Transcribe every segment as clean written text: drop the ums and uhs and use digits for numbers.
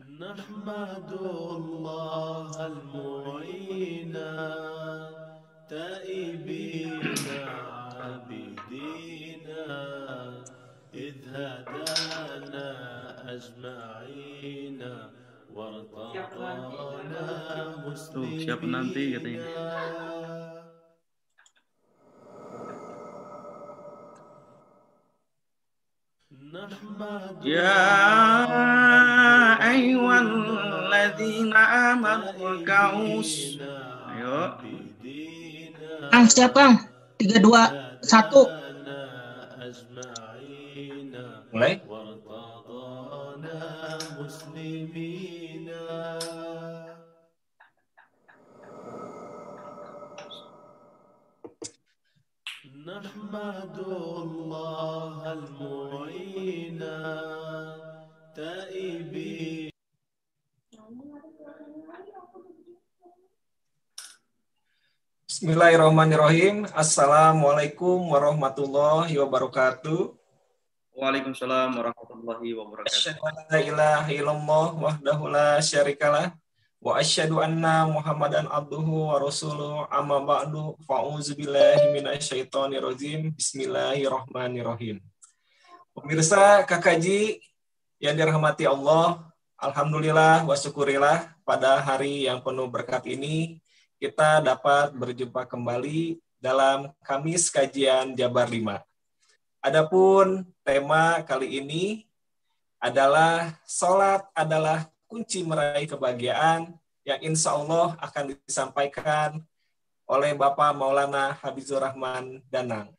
نحمد الله المعين تائبين عابدين إذ هدانا أجمعين وارتضانا Tuh, siapa nanti مسلمين. katanya. Ya ayyuhalladzina amanu rakaus. Ayo. Kang, siap Kang. 3, 2, 1. Mulai. نحمد الله المعين تائبين. Bismillahirrahmanirrahim. Assalamualaikum warahmatullahi wabarakatuh. Waalaikumsalam warahmatullahi wabarakatuh. Asyhadu an la ilaha illallah wahdahu la syarikalah wa asyhadu anna Muhammadan abduhu wa rasuluhu amma ba'du fa'udzu billahi minasyaitonir rajim. Bismillahirrahmanirrahim. Pemirsa KKJ yang dirahmati Allah, alhamdulillah wa syukurillah pada hari yang penuh berkat ini kita dapat berjumpa kembali dalam Kamis Kajian Jabar 5. Adapun tema kali ini adalah salat adalah kunci meraih kebahagiaan yang insya Allah akan disampaikan oleh Bapak Maulana Habibur Rahman Danang.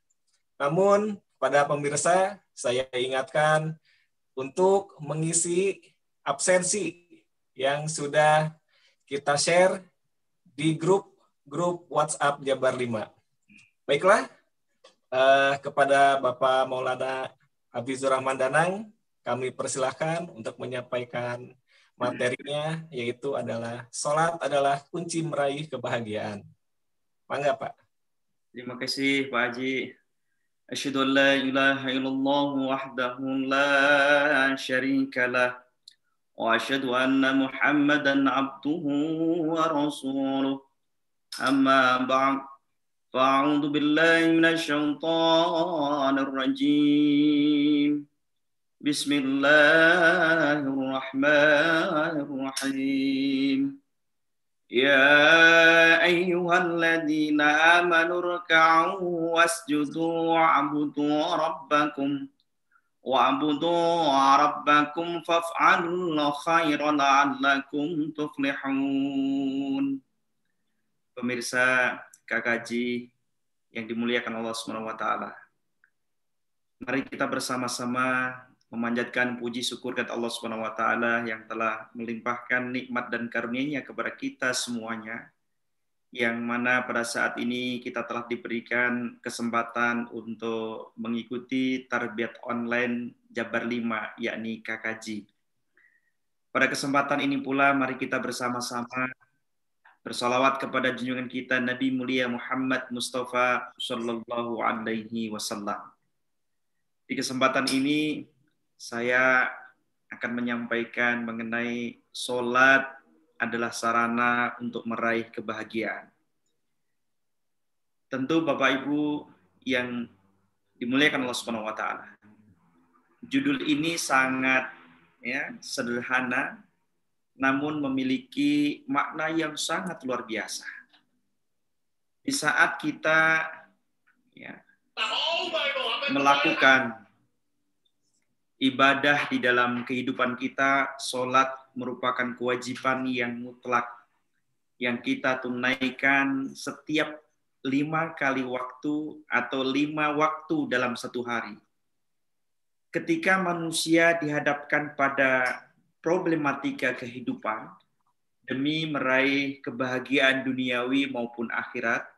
Namun pada pemirsa saya ingatkan untuk mengisi absensi yang sudah kita share di grup WhatsApp Jabar 5. Baiklah, kepada Bapak Maulana Habibur Rahman Danang, kami persilahkan untuk menyampaikan materinya, yaitu adalah salat adalah kunci meraih kebahagiaan. Mangga Pak. Terima kasih Pak Haji. Asyhadu an la ilaha illallah wahdahu la syarikalah wa asyhadu anna Muhammadan abduhu wa rasuluh. Amma ba'd. Fa'udzu billahi minasyaitonir rajim. Bismillahirrahmanirrahim. Ya ayyuhalladzina amanu ruk'u wasjudu wa'budu rabbakum faf'alul khaira la'allakum tuflihun. Pemirsa KKJ yang dimuliakan Allah Subhanahu wa taala. Mari kita bersama-sama memanjatkan puji syukur kepada Allah Subhanahu wa taala yang telah melimpahkan nikmat dan karunia-Nya kepada kita semuanya, yang mana pada saat ini kita telah diberikan kesempatan untuk mengikuti tarbiyat online Jabar 5, yakni KKJ. Pada kesempatan ini pula mari kita bersama-sama bersalawat kepada junjungan kita Nabi mulia Muhammad Mustafa sallallahu alaihi wasallam. Di kesempatan ini saya akan menyampaikan mengenai salat adalah sarana untuk meraih kebahagiaan. Tentu Bapak Ibu yang dimuliakan Allah Subhanahu wa taala. Judul ini sangat sederhana, namun memiliki makna yang sangat luar biasa. Di saat kita melakukan ibadah di dalam kehidupan kita, salat merupakan kewajiban yang mutlak yang kita tunaikan setiap 5 kali waktu atau 5 waktu dalam satu hari. Ketika manusia dihadapkan pada problematika kehidupan demi meraih kebahagiaan duniawi maupun akhirat,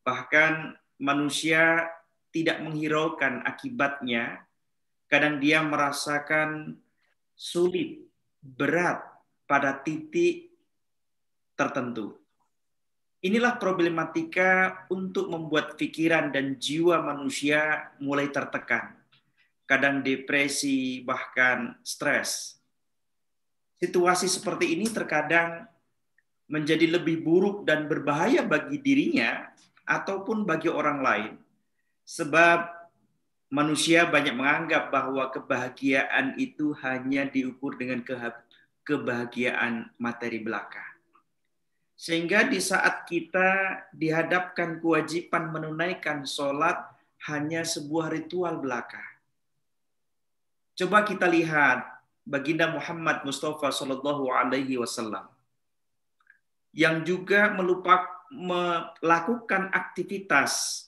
bahkan manusia tidak menghiraukan akibatnya. Kadang dia merasakan sulit, berat pada titik tertentu. Inilah problematika untuk membuat pikiran dan jiwa manusia mulai tertekan. Kadang depresi, bahkan stres. situasi seperti ini terkadang menjadi lebih buruk dan berbahaya bagi dirinya ataupun bagi orang lain. Sebab manusia banyak menganggap bahwa kebahagiaan itu hanya diukur dengan kebahagiaan materi belaka. Sehingga di saat kita dihadapkan kewajiban menunaikan sholat hanya sebuah ritual belaka. Coba kita lihat baginda Muhammad Mustafa Sallallahu Alaihi Wasallam yang juga melakukan aktivitas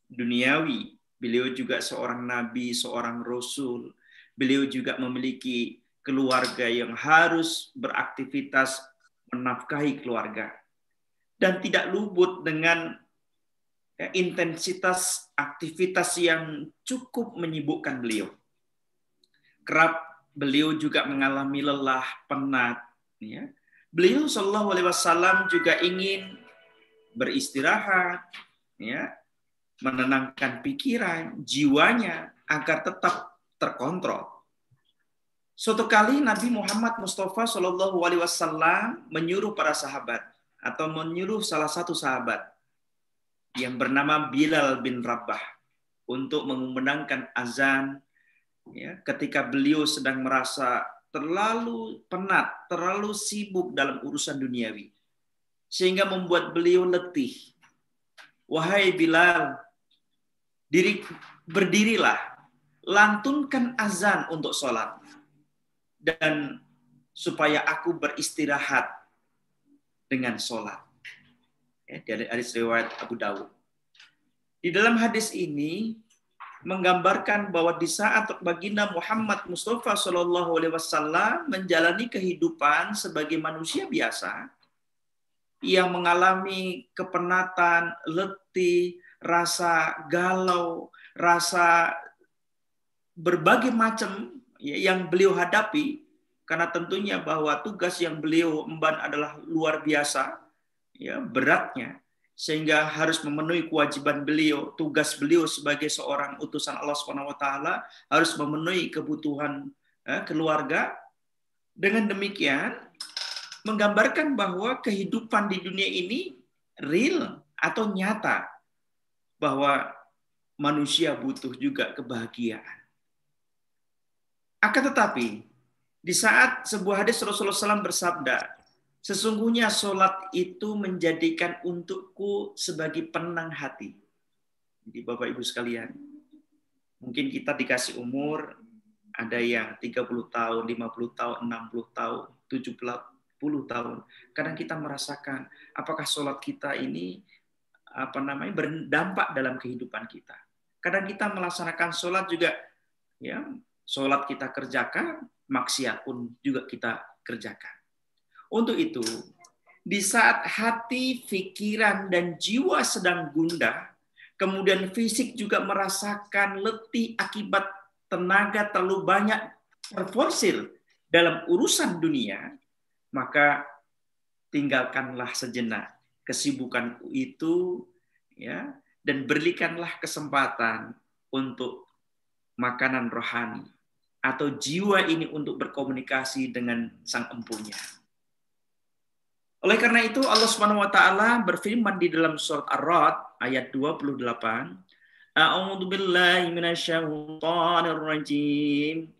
duniawi. Beliau juga seorang nabi, seorang rasul. Beliau juga memiliki keluarga yang harus beraktivitas menafkahi keluarga. Dan tidak luput dengan intensitas aktivitas yang cukup menyibukkan beliau. Kerap beliau juga mengalami lelah, penat. Ya. Beliau Shallallahu Alaihi Wasallam juga ingin beristirahat, ya, menenangkan pikiran, jiwanya agar tetap terkontrol. Suatu kali Nabi Muhammad Mustafa Shallallahu Alaihi Wasallam menyuruh para sahabat atau menyuruh salah satu sahabat yang bernama Bilal bin Rabah untuk mengumandangkan azan, ya, ketika beliau sedang merasa terlalu penat, terlalu sibuk dalam urusan duniawi, sehingga membuat beliau letih. Wahai Bilal, berdirilah, lantunkan azan untuk sholat, dan supaya aku beristirahat dengan sholat. Dari hadis riwayat Abu Dawud. Di dalam hadis ini menggambarkan bahwa di saat baginda Muhammad Mustafa Shallallahu Alaihi Wasallam menjalani kehidupan sebagai manusia biasa yang mengalami kepenatan, letih, rasa galau, rasa berbagai macam yang beliau hadapi, karena tentunya bahwa tugas yang beliau emban adalah luar biasa, ya, beratnya, sehingga harus memenuhi kewajiban beliau, tugas beliau sebagai seorang utusan Allah SWT harus memenuhi kebutuhan keluarga. Dengan demikian menggambarkan bahwa kehidupan di dunia ini real atau nyata, bahwa manusia butuh juga kebahagiaan. Akan tetapi di saat sebuah hadis Rasulullah SAW bersabda, sesungguhnya sholat itu menjadikan untukku sebagai penenang hati. Jadi Bapak Ibu sekalian, mungkin kita dikasih umur, ada yang 30 tahun, 50 tahun, 60 tahun, 70 tahun. Kadang kita merasakan apakah sholat kita ini berdampak dalam kehidupan kita. Kadang kita melaksanakan sholat juga, ya, sholat kita kerjakan, maksiat pun juga kita kerjakan. Untuk itu, di saat hati, pikiran, dan jiwa sedang gundah, kemudian fisik juga merasakan letih akibat tenaga terlalu banyak terforsir dalam urusan dunia, maka tinggalkanlah sejenak kesibukan itu, ya, dan berikanlah kesempatan untuk makanan rohani atau jiwa ini untuk berkomunikasi dengan Sang Empunya. Oleh karena itu Allah Subhanahu wa taala berfirman di dalam surat Ar-Ra'd ayat 28, A'udzu billahi minasyaitonir rajim.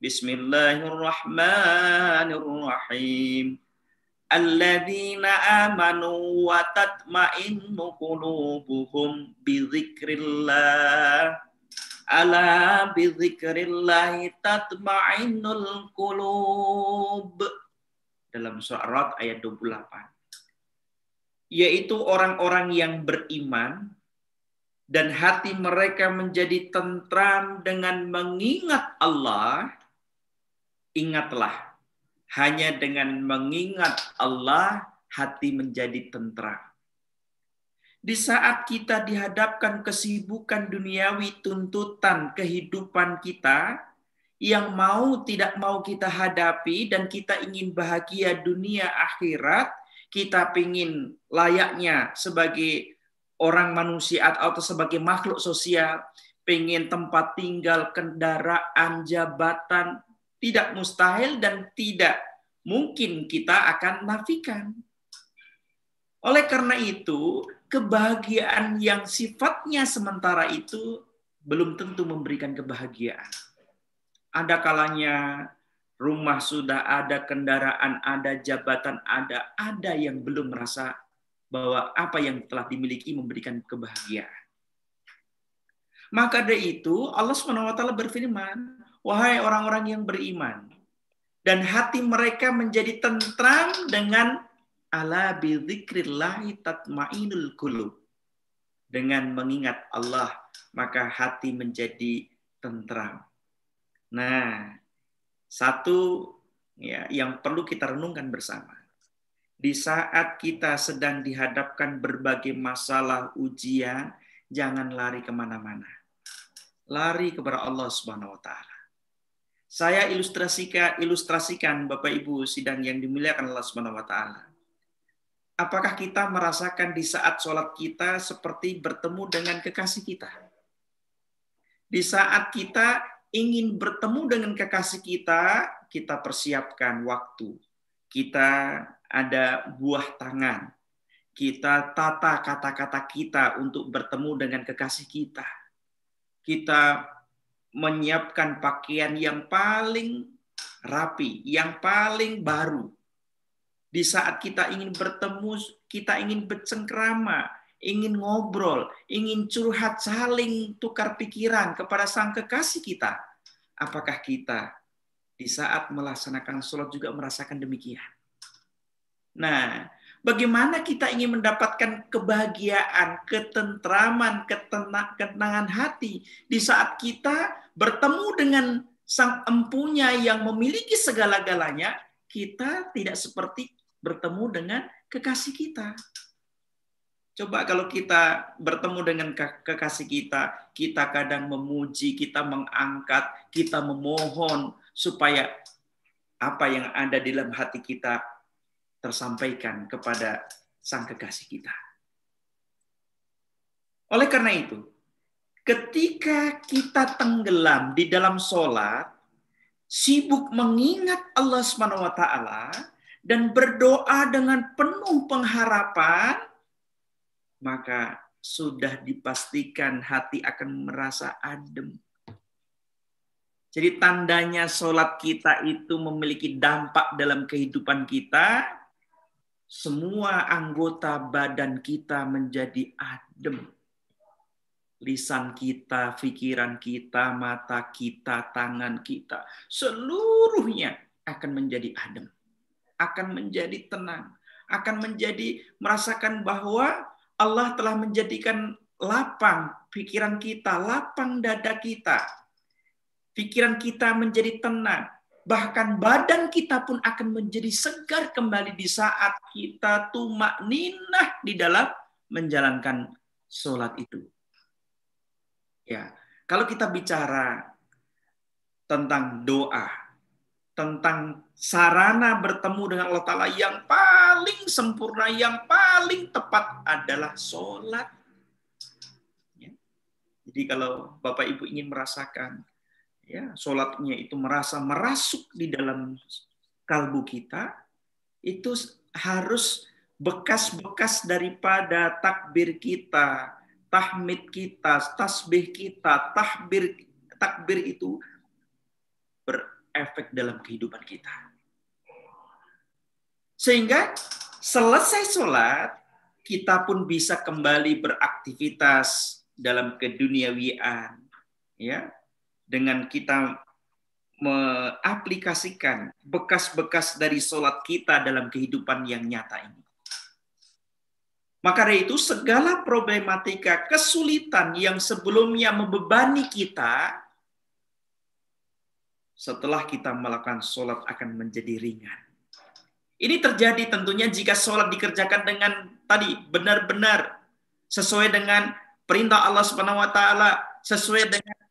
Bismillahirrahmanirrahim. Alladzina amanu wa tatma'innu qulubuhum bi dzikrillah. Ala bi dzikrillah tatma'innul qulub. Dalam surah Ar-Ra'd ayat 28. Yaitu orang-orang yang beriman dan hati mereka menjadi tentram dengan mengingat Allah. Ingatlah, hanya dengan mengingat Allah hati menjadi tentram. Di saat kita dihadapkan kesibukan duniawi, tuntutan kehidupan kita, yang mau tidak mau kita hadapi, dan kita ingin bahagia dunia akhirat, kita ingin layaknya sebagai orang manusia atau sebagai makhluk sosial, pengen tempat tinggal, kendaraan, jabatan, tidak mustahil dan tidak mungkin kita akan nafikan. Oleh karena itu, kebahagiaan yang sifatnya sementara itu belum tentu memberikan kebahagiaan. Ada kalanya rumah sudah ada, kendaraan ada, jabatan ada yang belum merasa bahwa apa yang telah dimiliki memberikan kebahagiaan. Maka dari itu Allah SWT berfirman, wahai orang-orang yang beriman, dan hati mereka menjadi tentram dengan ala bi dzikrillahi tatmainul qulub. Dengan mengingat Allah, maka hati menjadi tentram. Nah, satu ya yang perlu kita renungkan bersama. Di saat kita sedang dihadapkan berbagai masalah, ujian, jangan lari kemana-mana. Lari kepada Allah Subhanahu wa Ta'ala. Saya ilustrasikan Bapak Ibu sidang yang dimuliakan Allah Subhanahu wa Ta'ala. Apakah kita merasakan di saat sholat kita seperti bertemu dengan kekasih kita? Di saat kita ingin bertemu dengan kekasih kita, kita persiapkan waktu. Kita ada buah tangan. Kita tata kata-kata kita untuk bertemu dengan kekasih kita. Kita menyiapkan pakaian yang paling rapi, yang paling baru. Di saat kita ingin bertemu, kita ingin bercengkrama, ingin ngobrol, ingin curhat, saling tukar pikiran kepada sang kekasih kita. Apakah kita di saat melaksanakan sholat juga merasakan demikian? Nah, bagaimana kita ingin mendapatkan kebahagiaan, ketentraman, ketenangan hati di saat kita bertemu dengan sang empunya yang memiliki segala-galanya, kita tidak seperti bertemu dengan kekasih kita. Coba kalau kita bertemu dengan kekasih kita, kita kadang memuji, kita mengangkat, kita memohon supaya apa yang ada di dalam hati kita tersampaikan kepada sang kekasih kita. Oleh karena itu, ketika kita tenggelam di dalam sholat, sibuk mengingat Allah SWT dan berdoa dengan penuh pengharapan, maka sudah dipastikan hati akan merasa adem. Jadi tandanya sholat kita itu memiliki dampak dalam kehidupan kita, semua anggota badan kita menjadi adem. Lisan kita, pikiran kita, mata kita, tangan kita, seluruhnya akan menjadi adem. Akan menjadi tenang. Akan menjadi merasakan bahwa Allah telah menjadikan lapang pikiran kita, lapang dada kita. Pikiran kita menjadi tenang. Bahkan badan kita pun akan menjadi segar kembali di saat kita tumakninah di dalam menjalankan sholat itu. Ya, kalau kita bicara tentang doa, tentang sarana bertemu dengan Allah Ta'ala yang paling sempurna, yang paling tepat adalah sholat. Ya. Jadi kalau Bapak Ibu ingin merasakan, ya, sholatnya itu merasuk di dalam kalbu kita, itu harus bekas-bekas daripada takbir kita, tahmid kita, tasbih kita, takbir itu berefek dalam kehidupan kita. Sehingga selesai sholat, kita pun bisa kembali beraktivitas dalam keduniawian, ya, dengan kita mengaplikasikan bekas-bekas dari sholat kita dalam kehidupan yang nyata ini. Maka dari itu segala problematika, kesulitan yang sebelumnya membebani kita, setelah kita melakukan sholat akan menjadi ringan. Ini terjadi tentunya jika sholat dikerjakan dengan tadi benar-benar sesuai dengan perintah Allah Subhanahu wa Ta'ala, sesuai dengan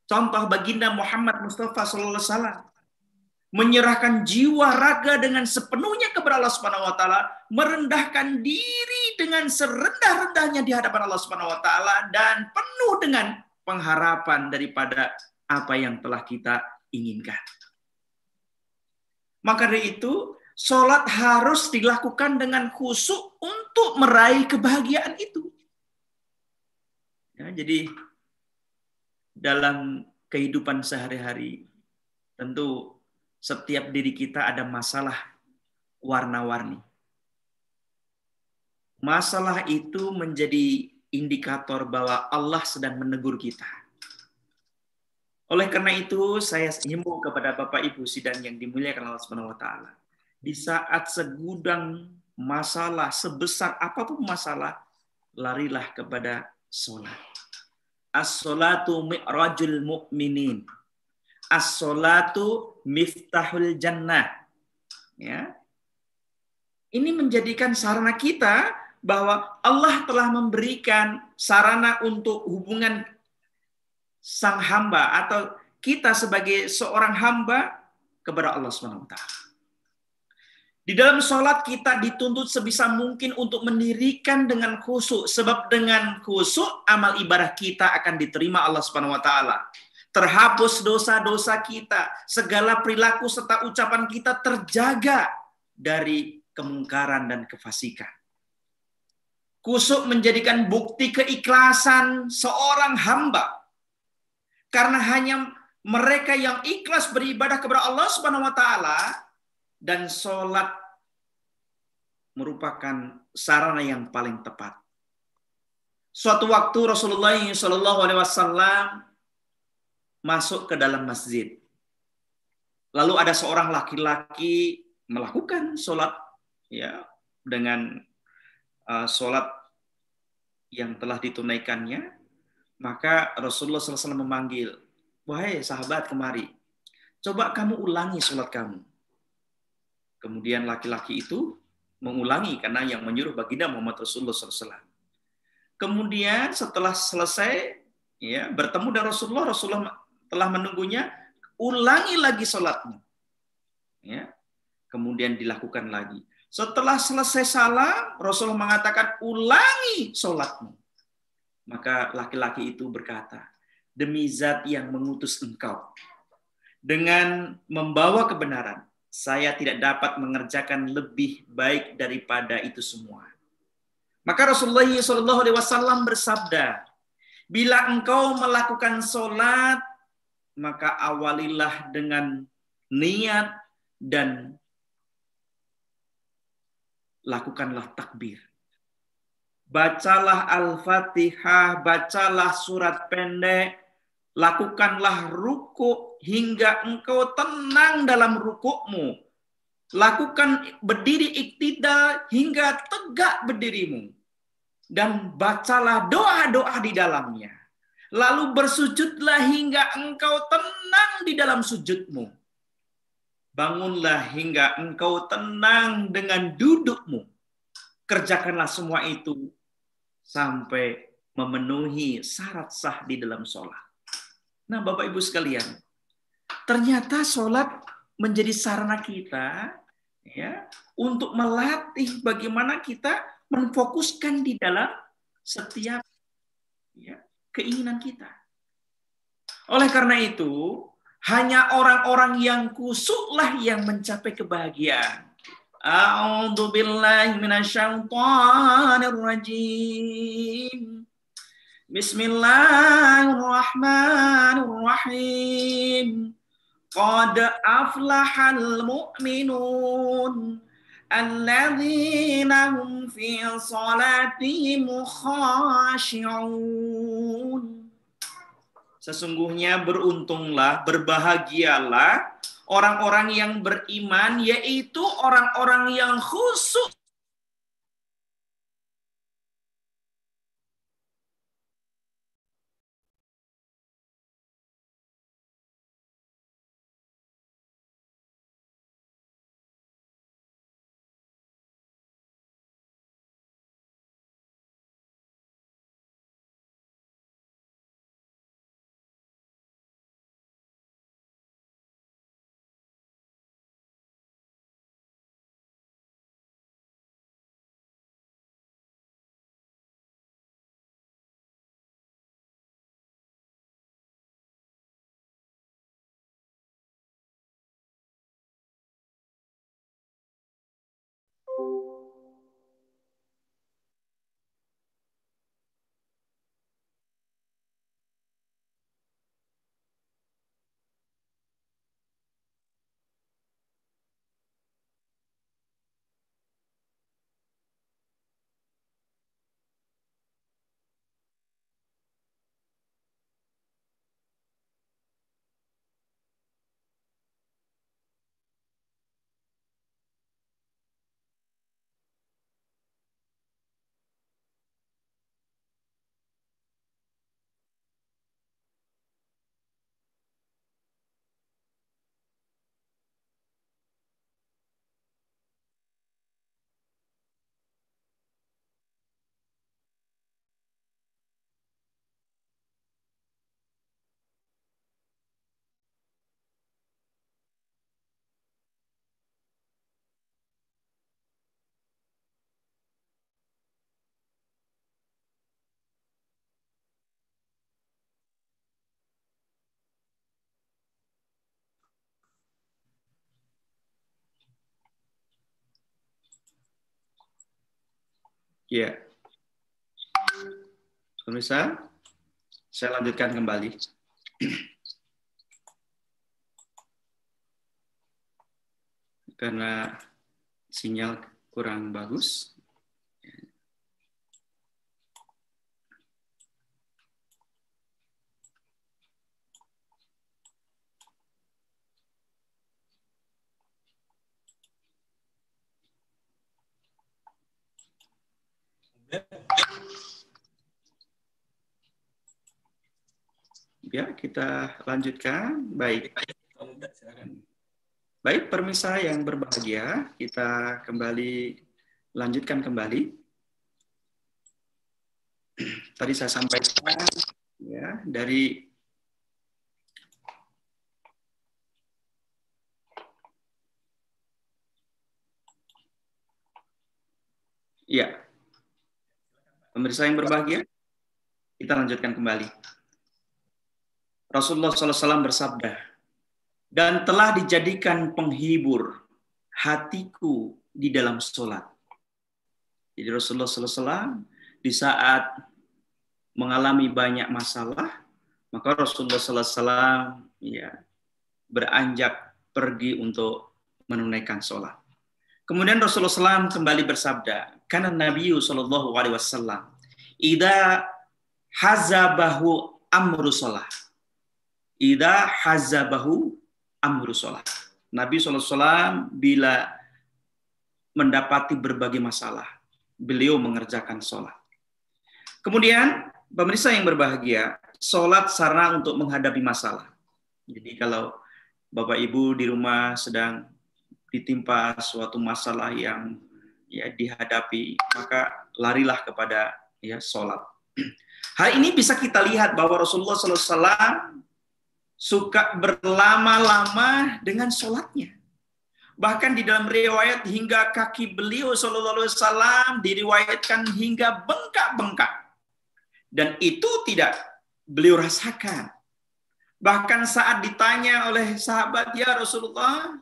contoh baginda Muhammad Mustafa sallallahu alaihi wasallam, menyerahkan jiwa raga dengan sepenuhnya kepada Allah Subhanahu wa Ta'ala, merendahkan diri dengan serendah-rendahnya di hadapan Allah Subhanahu wa Ta'ala, dan penuh dengan pengharapan daripada apa yang telah kita inginkan. Maka dari itu, sholat harus dilakukan dengan khusyuk untuk meraih kebahagiaan itu. Ya, jadi dalam kehidupan sehari-hari, tentu setiap diri kita ada masalah warna-warni. Masalah itu menjadi indikator bahwa Allah sedang menegur kita. Oleh karena itu, saya himbau kepada Bapak Ibu sidang yang dimuliakan Allah Subhanahu wa taala. Di saat segudang masalah, sebesar apapun masalah, larilah kepada sholat. As-sholatu mi'rajul mu'minin. As-sholatu miftahul jannah. Ya. Ini menjadikan sarana kita bahwa Allah telah memberikan sarana untuk hubungan sang hamba atau kita sebagai seorang hamba kepada Allah Subhanahu wa taala. Di dalam sholat kita dituntut sebisa mungkin untuk mendirikan dengan khusyuk, sebab dengan khusyuk amal ibadah kita akan diterima Allah Subhanahu wa taala. Terhapus dosa-dosa kita, segala perilaku serta ucapan kita terjaga dari kemungkaran dan kefasikan. Khusyuk menjadikan bukti keikhlasan seorang hamba. Karena hanya mereka yang ikhlas beribadah kepada Allah Subhanahu wa taala dan sholat merupakan sarana yang paling tepat. Suatu waktu Rasulullah SAW masuk ke dalam masjid. Lalu ada seorang laki-laki melakukan sholat ya dengan sholat yang telah ditunaikannya. Maka Rasulullah SAW memanggil, wahai sahabat kemari, coba kamu ulangi sholat kamu. Kemudian laki-laki itu mengulangi karena yang menyuruh baginda Muhammad Rasulullah SAW. Kemudian setelah selesai ya bertemu dengan Rasulullah telah menunggunya, ulangi lagi sholatmu. Ya. Kemudian dilakukan lagi. Setelah selesai salam, Rasulullah mengatakan, ulangi sholatmu. Maka laki-laki itu berkata, demi zat yang mengutus engkau, dengan membawa kebenaran, saya tidak dapat mengerjakan lebih baik daripada itu semua. Maka Rasulullah SAW bersabda, bila engkau melakukan sholat, maka awalilah dengan niat dan lakukanlah takbir. Bacalah Al-Fatihah, bacalah surat pendek, lakukanlah ruku hingga engkau tenang dalam rukukmu. Lakukan berdiri iktidal hingga tegak berdirimu. Dan bacalah doa-doa di dalamnya. Lalu bersujudlah hingga engkau tenang di dalam sujudmu. Bangunlah hingga engkau tenang dengan dudukmu. Kerjakanlah semua itu sampai memenuhi syarat sah di dalam sholat. Nah, Bapak Ibu sekalian, ternyata sholat menjadi sarana kita ya untuk melatih bagaimana kita memfokuskan di dalam setiap ya, keinginan kita. Oleh karena itu, hanya orang-orang yang khusyuklah yang mencapai kebahagiaan. A'udzu billahi minasyaitonir rajim. Bismillahirrahmanirrahim. Qad aflahal mu'minun alladzina hum fi shalatihim khashi'un. Sesungguhnya beruntunglah, berbahagialah orang-orang yang beriman, yaitu orang-orang yang khusyuk Ya, pemirsa, saya lanjutkan kembali. Karena sinyal kurang bagus. Ya, kita lanjutkan. Baik. Baik, pemirsa yang berbahagia, kita kembali lanjutkan kembali. Tadi saya sampaikan ya dari ya. Pemirsa yang berbahagia, kita lanjutkan kembali. Rasulullah SAW bersabda, dan telah dijadikan penghibur hatiku di dalam sholat. Jadi Rasulullah SAW di saat mengalami banyak masalah, maka Rasulullah SAW ya, beranjak pergi untuk menunaikan sholat. Kemudian Rasulullah SAW kembali bersabda, karena Nabi SAW, idza hazabahu amru sholat. Idza hazabahu amru sholat. Nabi SAW bila mendapati berbagai masalah, beliau mengerjakan sholat. Kemudian, pemirsa yang berbahagia, sholat sarana untuk menghadapi masalah. Jadi kalau Bapak Ibu di rumah sedang ditimpa suatu masalah yang ya dihadapi, maka larilah kepada ya sholat. Hal ini bisa kita lihat bahwa Rasulullah SAW suka berlama-lama dengan sholatnya. Bahkan di dalam riwayat hingga kaki beliau SAW diriwayatkan hingga bengkak-bengkak. Dan itu tidak beliau rasakan. Bahkan saat ditanya oleh sahabat, ya Rasulullah,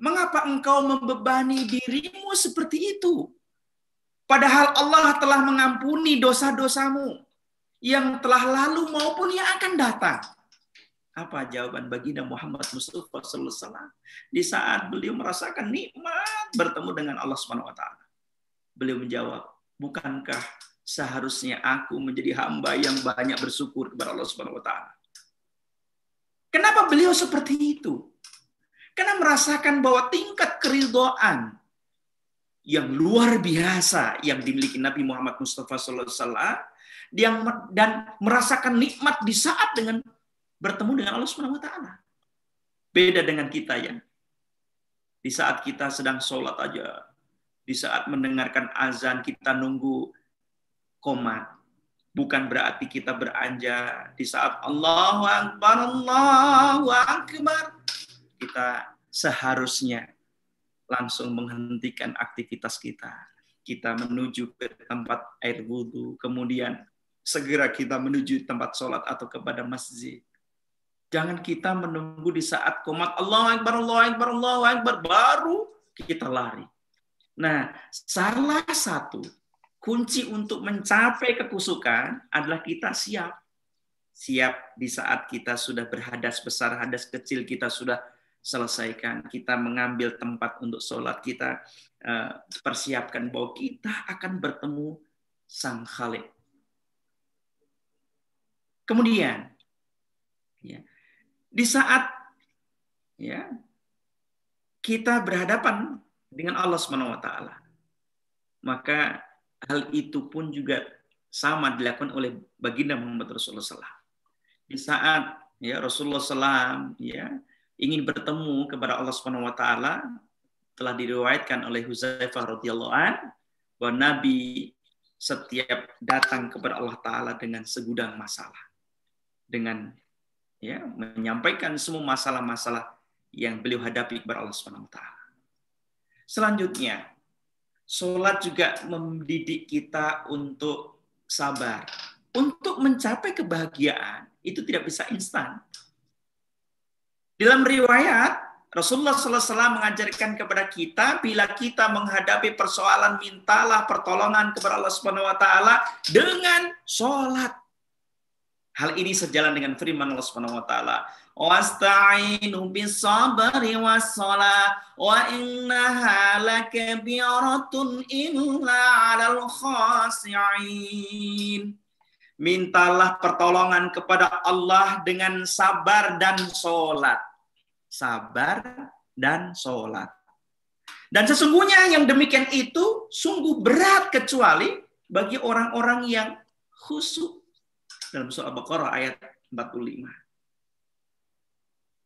mengapa engkau membebani dirimu seperti itu? Padahal Allah telah mengampuni dosa-dosamu yang telah lalu maupun yang akan datang. Apa jawaban baginda Muhammad Mustafa SAW di saat beliau merasakan nikmat bertemu dengan Allah Subhanahu wa taala? Beliau menjawab, bukankah seharusnya aku menjadi hamba yang banyak bersyukur kepada Allah Subhanahu wa taala? Kenapa beliau seperti itu? Karena merasakan bahwa tingkat keridhaan yang luar biasa yang dimiliki Nabi Muhammad Mustafa SAW dan merasakan nikmat di saat dengan bertemu dengan Allah Subhanahu wa taala. Beda dengan kita ya. Di saat kita sedang sholat aja, di saat mendengarkan azan kita nunggu qomat. Bukan berarti kita beranjak di saat Allahu Akbar, Allahu Akbar. Kita seharusnya langsung menghentikan aktivitas kita. Kita menuju ke tempat air wudhu, kemudian segera kita menuju tempat sholat atau kepada masjid. Jangan kita menunggu di saat qomat Allahu Akbar, Allahu Akbar, Allahu Akbar, baru kita lari. Nah, salah satu kunci untuk mencapai kekusukan adalah kita siap. Siap di saat kita sudah berhadas besar, hadas kecil kita sudah selesaikan. Kita mengambil tempat untuk sholat, kita persiapkan bahwa kita akan bertemu Sang Khalik. Kemudian, ya, di saat ya kita berhadapan dengan Allah SWT, maka hal itu pun juga sama dilakukan oleh baginda Muhammad Rasulullah SAW. Di saat ya Rasulullah SAW ya ingin bertemu kepada Allah SWT, telah diriwayatkan oleh Huzaifah radhiyallahu an bahwa Nabi setiap datang kepada Allah Ta'ala dengan segudang masalah, dengan ya menyampaikan semua masalah-masalah yang beliau hadapi kepada Allah SWT. Selanjutnya, sholat juga mendidik kita untuk sabar. Untuk mencapai kebahagiaan itu tidak bisa instan. Dalam riwayat, Rasulullah SAW mengajarkan kepada kita, bila kita menghadapi persoalan, mintalah pertolongan kepada Allah SWT dengan sholat. Hal ini sejalan dengan firman Allah SWT. Wasta'inu bis-sabri was-shalah wa innaha lakabiratun illa 'alal khashi'in. Mintalah pertolongan kepada Allah dengan sabar dan sholat. Sabar dan sholat. Dan sesungguhnya yang demikian itu sungguh berat kecuali bagi orang-orang yang khusyuk. Dalam surah Al-Baqarah ayat 45.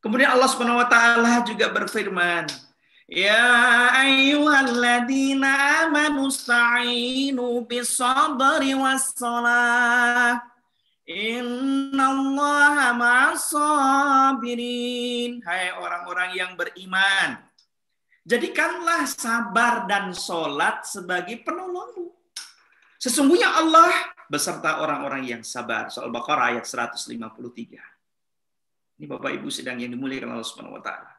Kemudian Allah SWT juga berfirman, Ya ayyuhalladzina amanu sta'inu bis-sabri was-shalah. Innallaha ma'as-sabirin. Hai orang-orang yang beriman, jadikanlah sabar dan sholat sebagai penolongmu. Sesungguhnya Allah beserta orang-orang yang sabar. Surah Al-Baqarah ayat 153. Ini Bapak Ibu sedang yang dimuliakan Allah Subhanahu wa taala.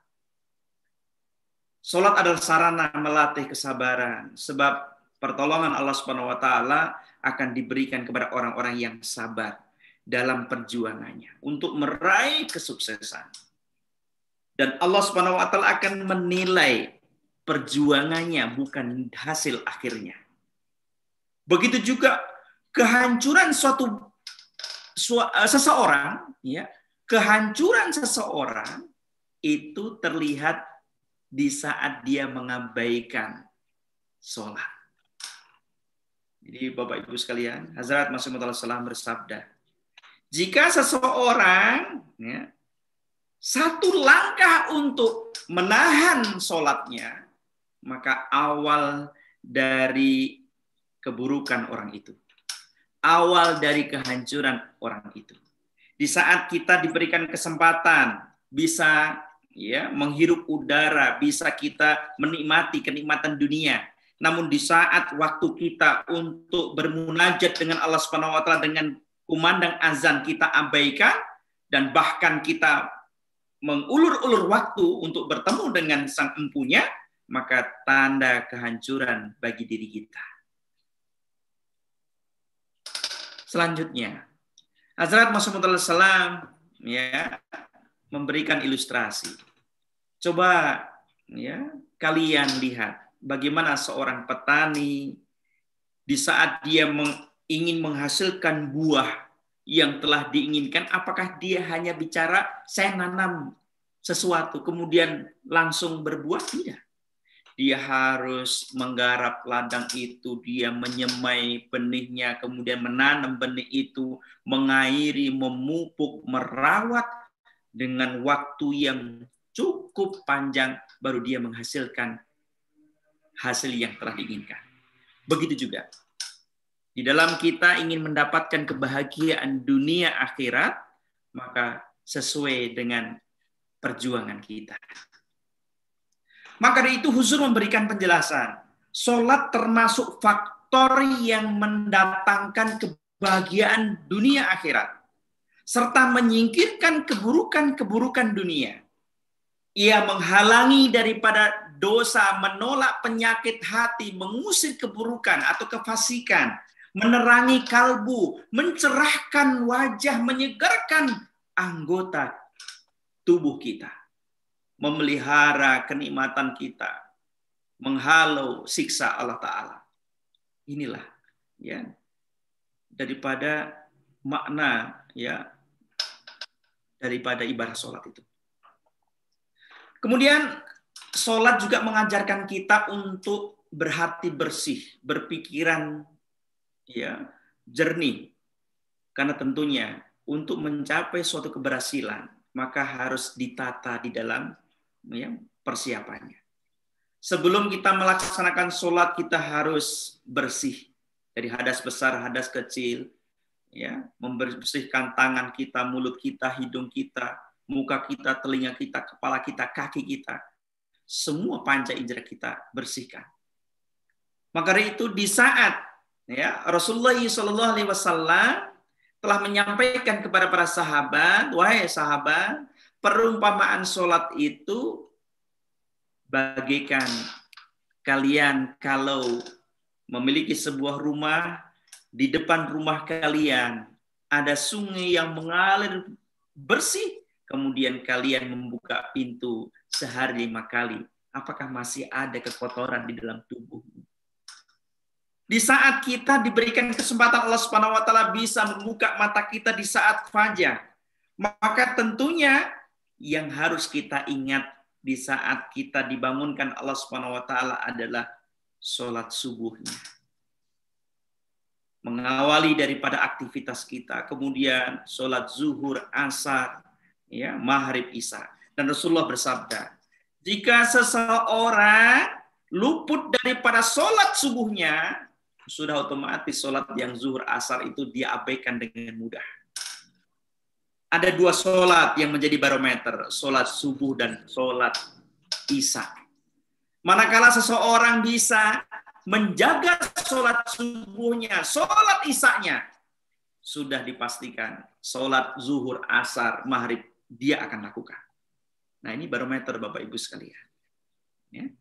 Salat adalah sarana melatih kesabaran, sebab pertolongan Allah Subhanahu wa taala akan diberikan kepada orang-orang yang sabar dalam perjuangannya untuk meraih kesuksesan. Dan Allah Subhanahu wa taala akan menilai perjuangannya, bukan hasil akhirnya. Begitu juga kehancuran seseorang, ya, kehancuran seseorang itu terlihat di saat dia mengabaikan sholat. Jadi Bapak Ibu sekalian, Hazrat Masih Maud bersabda, jika seseorang ya, satu langkah untuk menahan sholatnya, maka awal dari keburukan orang itu, awal dari kehancuran orang itu. Di saat kita diberikan kesempatan bisa ya menghirup udara, bisa kita menikmati kenikmatan dunia, namun di saat waktu kita untuk bermunajat dengan Allah Subhanahu wa taala dengan kumandang azan kita abaikan, dan bahkan kita mengulur-ulur waktu untuk bertemu dengan sang empunya, maka tanda kehancuran bagi diri kita. Selanjutnya, Hazrat Masih Maud ya memberikan ilustrasi. Coba ya kalian lihat bagaimana seorang petani di saat dia ingin menghasilkan buah yang telah diinginkan, apakah dia hanya bicara saya nanam sesuatu kemudian langsung berbuah? Tidak. Dia harus menggarap ladang itu, dia menyemai benihnya, kemudian menanam benih itu, mengairi, memupuk, merawat dengan waktu yang cukup panjang, baru dia menghasilkan hasil yang telah diinginkan. Begitu juga, di dalam kita ingin mendapatkan kebahagiaan dunia akhirat, maka sesuai dengan perjuangan kita. Maka dari itu Huzur memberikan penjelasan. Sholat termasuk faktor yang mendatangkan kebahagiaan dunia akhirat, serta menyingkirkan keburukan-keburukan dunia. Ia menghalangi daripada dosa, menolak penyakit hati, mengusir keburukan atau kefasikan, menerangi kalbu, mencerahkan wajah, menyegarkan anggota tubuh kita, memelihara kenikmatan kita, menghalau siksa Allah Ta'ala. Inilah ya daripada makna ya daripada ibadah sholat itu. Kemudian sholat juga mengajarkan kita untuk berhati bersih, berpikiran ya jernih. Karena tentunya untuk mencapai suatu keberhasilan maka harus ditata di dalam ya, persiapannya. Sebelum kita melaksanakan sholat kita harus bersih dari hadas besar, hadas kecil, ya, membersihkan tangan kita, mulut kita, hidung kita, muka kita, telinga kita, kepala kita, kaki kita, semua panca indera kita bersihkan. Maka dari itu di saat ya Rasulullah SAW telah menyampaikan kepada para sahabat, wahai sahabat, perumpamaan sholat itu bagaikan kalian kalau memiliki sebuah rumah, di depan rumah kalian ada sungai yang mengalir bersih, kemudian kalian membuka pintu sehari 5 kali. Apakah masih ada kekotoran di dalam tubuhmu? Di saat kita diberikan kesempatan Allah Subhanahu wa taala bisa membuka mata kita di saat fajar, maka tentunya yang harus kita ingat di saat kita dibangunkan Allah Subhanahu wa taala adalah sholat subuhnya. Mengawali daripada aktivitas kita, kemudian sholat zuhur, asar, ya, maghrib, isya. Dan Rasulullah bersabda, jika seseorang luput daripada sholat subuhnya, sudah otomatis sholat yang zuhur, asar itu diabaikan dengan mudah. Ada 2 sholat yang menjadi barometer, sholat subuh dan sholat isya. Manakala seseorang bisa menjaga sholat subuhnya, sholat isyanya, sudah dipastikan sholat zuhur, asar, maghrib dia akan lakukan. Nah ini barometer Bapak Ibu sekalian. Ya.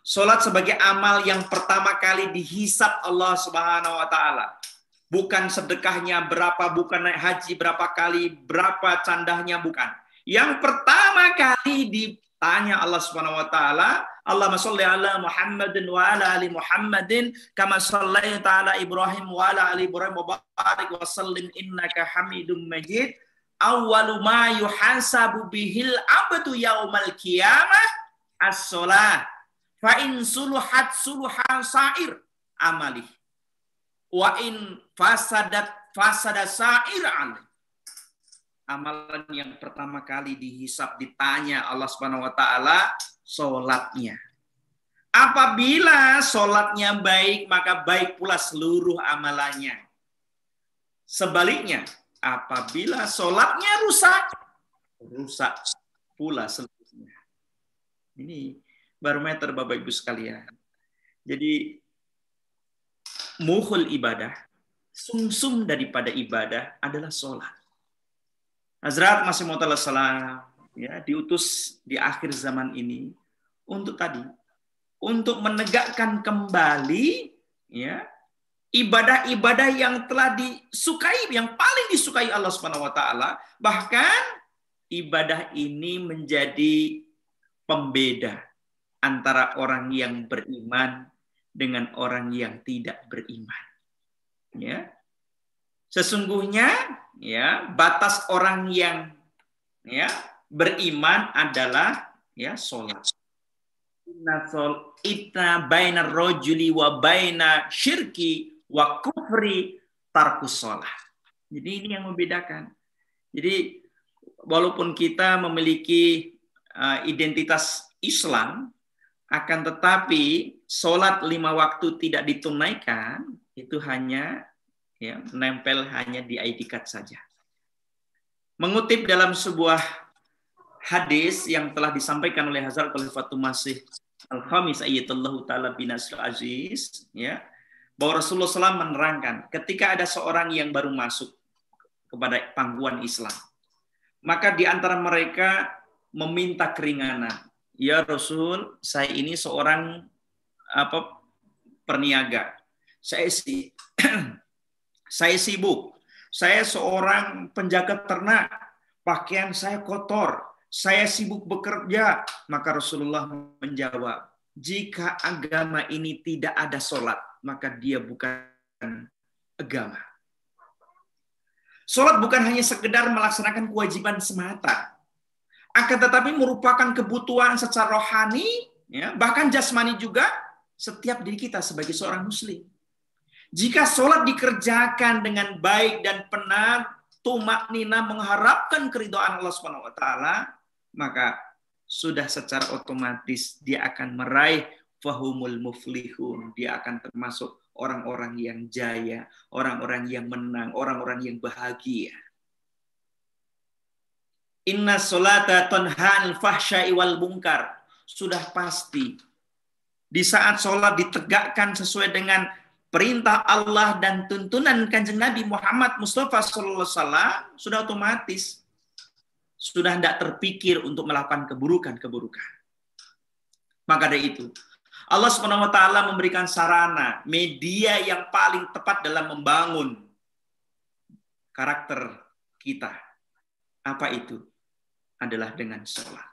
Sholat sebagai amal yang pertama kali dihisab Allah Subhanahu wa taala. Bukan sedekahnya berapa, bukan naik haji berapa kali, berapa candahnya, bukan. Yang pertama kali ditanya Allah Subhanahu wa taala, Allahumma shalli ala Muhammadin wa ala ali Muhammadin kama shallaita ala Ibrahim wa ala ali Ibrahim wa barik wa sallim innaka Hamidum Majid. Awwalu ma yuhasabu bihil abdu yaumal qiyamah as-shalah. Fa in suluhat suluhan sa'ir amali. Wa in fasada sa'ir amali. Amalan yang pertama kali dihisab, ditanya Allah Subhanahu wa taala, salatnya. Apabila salatnya baik, maka baik pula seluruh amalannya. Sebaliknya, apabila salatnya rusak, rusak pula seluruhnya. Ini barometer Bapak Ibu sekalian. Jadi muhul ibadah, sumsum daripada ibadah adalah sholat. Hazrat Masih Maud salam ya diutus di akhir zaman ini untuk tadi, untuk menegakkan kembali ya ibadah-ibadah yang telah disukai, yang paling disukai Allah Subhanahu wa taala. Bahkan ibadah ini menjadi pembeda antara orang yang beriman dengan orang yang tidak beriman. Ya. Sesungguhnya ya batas orang yang ya beriman adalah ya salat. Inna baina rajuli wa baina syirki wa kufri tarkus shalah. Jadi ini yang membedakan. Jadi walaupun kita memiliki identitas Islam, akan tetapi sholat 5 waktu tidak ditunaikan, itu hanya ya, menempel hanya di ID card saja. Mengutip dalam sebuah hadis yang telah disampaikan oleh Hazrat Khalifatul Masih Al-Khamis ayyadallahu ta'ala binasr aziz, ya, bahwa Rasulullah SAW menerangkan ketika ada seorang yang baru masuk kepada pangkuan Islam, maka di antara mereka meminta keringanan. ya Rasul, saya ini seorang perniaga. Saya sibuk. Saya seorang penjaga ternak. Pakaian saya kotor. Saya sibuk bekerja. Maka Rasulullah menjawab, jika agama ini tidak ada sholat, maka dia bukan agama. Sholat bukan hanya sekedar melaksanakan kewajiban semata, akan tetapi merupakan kebutuhan secara rohani, ya, bahkan jasmani juga setiap diri kita sebagai seorang muslim. Jika sholat dikerjakan dengan baik dan benar, tumak nina mengharapkan keridhaan Allah Subhanahu wa taala, maka sudah secara otomatis dia akan meraih fahumul muflihun. Dia akan termasuk orang-orang yang jaya, orang-orang yang menang, orang-orang yang bahagia. Inna sholata tanha 'anil fahsya'i wal munkar. Sudah pasti di saat sholat ditegakkan sesuai dengan perintah Allah dan tuntunan Kanjeng Nabi Muhammad Mustafa sallallahu alaihi wasallam, sudah otomatis sudah tidak terpikir untuk melakukan keburukan-keburukan. Maka dari itu, Allah Subhanahu wa taala memberikan sarana, media yang paling tepat dalam membangun karakter kita. Apa itu? Adalah dengan sholat.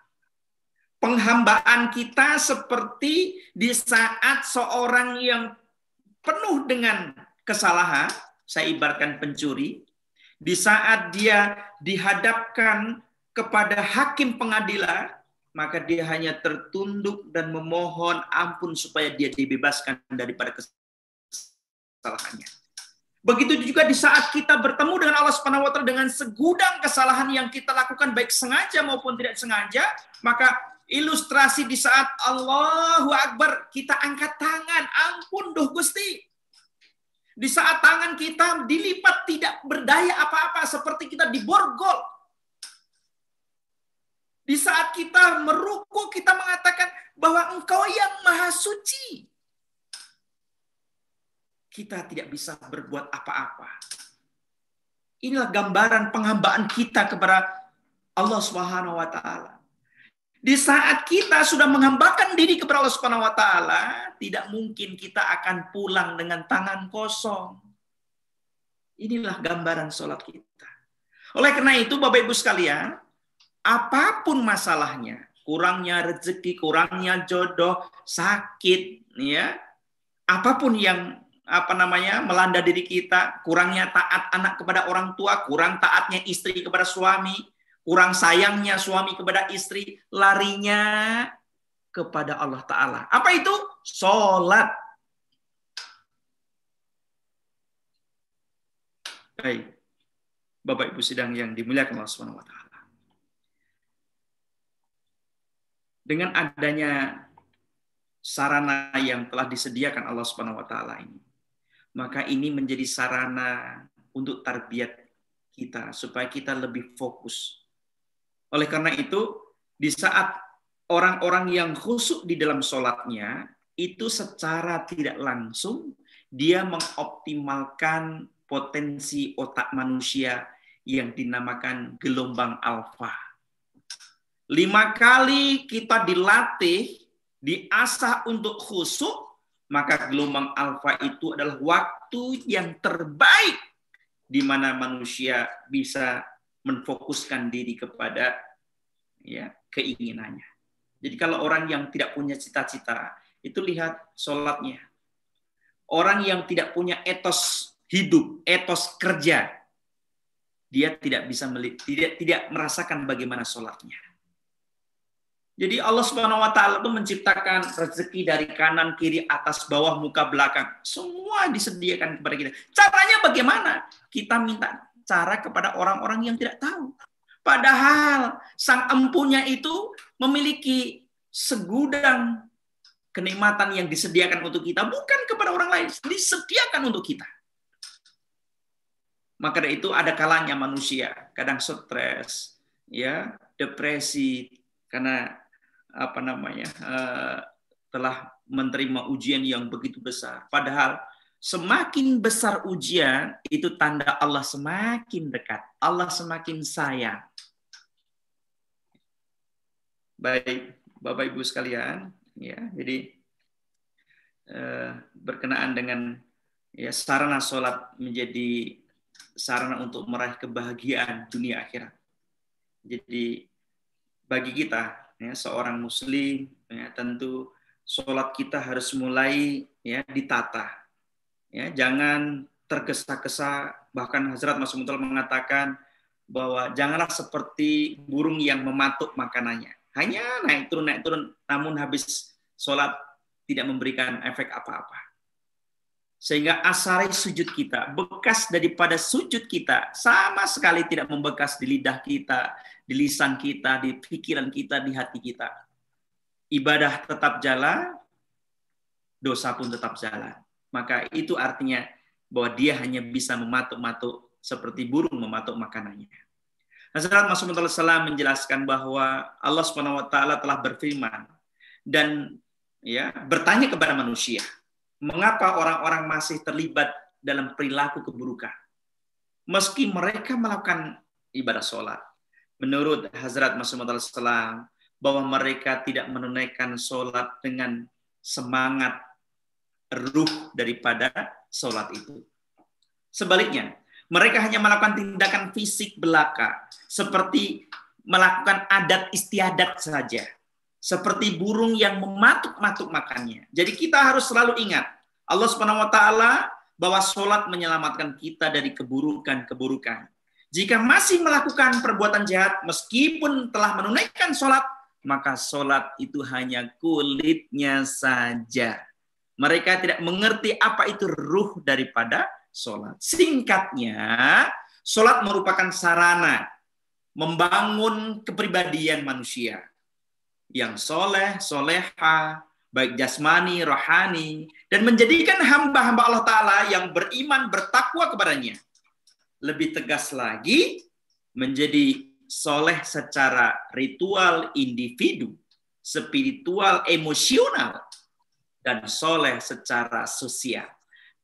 Penghambaan kita seperti di saat seorang yang penuh dengan kesalahan, saya ibaratkan pencuri, di saat dia dihadapkan kepada hakim pengadilan, maka dia hanya tertunduk dan memohon ampun supaya dia dibebaskan daripada kesalahannya. Begitu juga di saat kita bertemu dengan Allah Subhanahu wa taala dengan segudang kesalahan yang kita lakukan baik sengaja maupun tidak sengaja, maka ilustrasi di saat Allahu Akbar kita angkat tangan, ampun duh Gusti. Di saat tangan kita dilipat tidak berdaya apa-apa seperti kita diborgol. Di saat kita meruku, kita mengatakan bahwa Engkau yang Maha Suci. Kita tidak bisa berbuat apa-apa. Inilah gambaran penghambaan kita kepada Allah Subhanahu wa taala. Di saat kita sudah menghambakan diri kepada Allah Subhanahu wa taala, tidak mungkin kita akan pulang dengan tangan kosong. Inilah gambaran sholat kita. Oleh karena itu, Bapak Ibu sekalian, apapun masalahnya, kurangnya rezeki, kurangnya jodoh, sakit, ya, apapun yang melanda diri kita, kurangnya taat anak kepada orang tua, kurang taatnya istri kepada suami, kurang sayangnya suami kepada istri, larinya kepada Allah Ta'ala. Apa itu? Sholat. Baik, Bapak Ibu sidang yang dimuliakan Allah Subhanahu wa taala. Dengan adanya sarana yang telah disediakan Allah Subhanahu wa taala ini, maka ini menjadi sarana untuk tarbiyat kita supaya kita lebih fokus. Oleh karena itu, di saat orang-orang yang khusyuk di dalam sholatnya, itu secara tidak langsung dia mengoptimalkan potensi otak manusia yang dinamakan gelombang alfa. 5 kali kita dilatih, diasah untuk khusyuk, maka gelombang alfa itu adalah waktu yang terbaik di mana manusia bisa menfokuskan diri kepada keinginannya. Jadi kalau orang yang tidak punya cita-cita, itu lihat sholatnya. Orang yang tidak punya etos hidup, etos kerja, dia tidak bisa tidak merasakan bagaimana sholatnya. Jadi Allah Subhanahu wa taala itu menciptakan rezeki dari kanan, kiri, atas, bawah, muka, belakang. Semua disediakan kepada kita. Caranya bagaimana? Kita minta cara kepada orang-orang yang tidak tahu. Padahal sang empunya itu memiliki segudang kenikmatan yang disediakan untuk kita, bukan kepada orang lain, disediakan untuk kita. Maka dari itu ada kalanya manusia kadang stres, ya, depresi karena telah menerima ujian yang begitu besar. Padahal semakin besar ujian, itu tanda Allah semakin dekat. Allah semakin sayang. Baik, Bapak Ibu sekalian, ya, jadi berkenaan dengan ya sarana sholat menjadi sarana untuk meraih kebahagiaan dunia akhirat. Jadi bagi kita, ya, seorang Muslim, ya, tentu sholat kita harus mulai ya ditata, ya, jangan tergesa-gesa. Bahkan Hazrat Masih Maud mengatakan bahwa janganlah seperti burung yang mematuk makanannya, hanya naik turun, namun habis sholat tidak memberikan efek apa-apa. Sehingga asari sujud kita, bekas daripada sujud kita sama sekali tidak membekas di lidah kita, di lisan kita, di pikiran kita, di hati kita. Ibadah tetap jalan, dosa pun tetap jalan. Maka itu artinya bahwa dia hanya bisa mematuk-matuk seperti burung mematuk makanannya. Hazrat Masih Maud menjelaskan bahwa Allah SWT telah berfirman dan ya bertanya kepada manusia, mengapa orang-orang masih terlibat dalam perilaku keburukan meski mereka melakukan ibadah sholat. Menurut Hazrat Masih Maud bahwa mereka tidak menunaikan sholat dengan semangat ruh daripada sholat itu. Sebaliknya, mereka hanya melakukan tindakan fisik belaka, seperti melakukan adat istiadat saja, seperti burung yang mematuk-matuk makannya. Jadi kita harus selalu ingat, Allah SWT bahwa sholat menyelamatkan kita dari keburukan-keburukan. Jika masih melakukan perbuatan jahat, meskipun telah menunaikan sholat, maka sholat itu hanya kulitnya saja. Mereka tidak mengerti apa itu ruh daripada sholat. Singkatnya, sholat merupakan sarana membangun kepribadian manusia yang soleh, soleha, baik jasmani, rohani, dan menjadikan hamba-hamba Allah Ta'ala yang beriman, bertakwa kepadanya. Lebih tegas lagi, menjadi soleh secara ritual individu, spiritual, emosional, dan soleh secara sosial.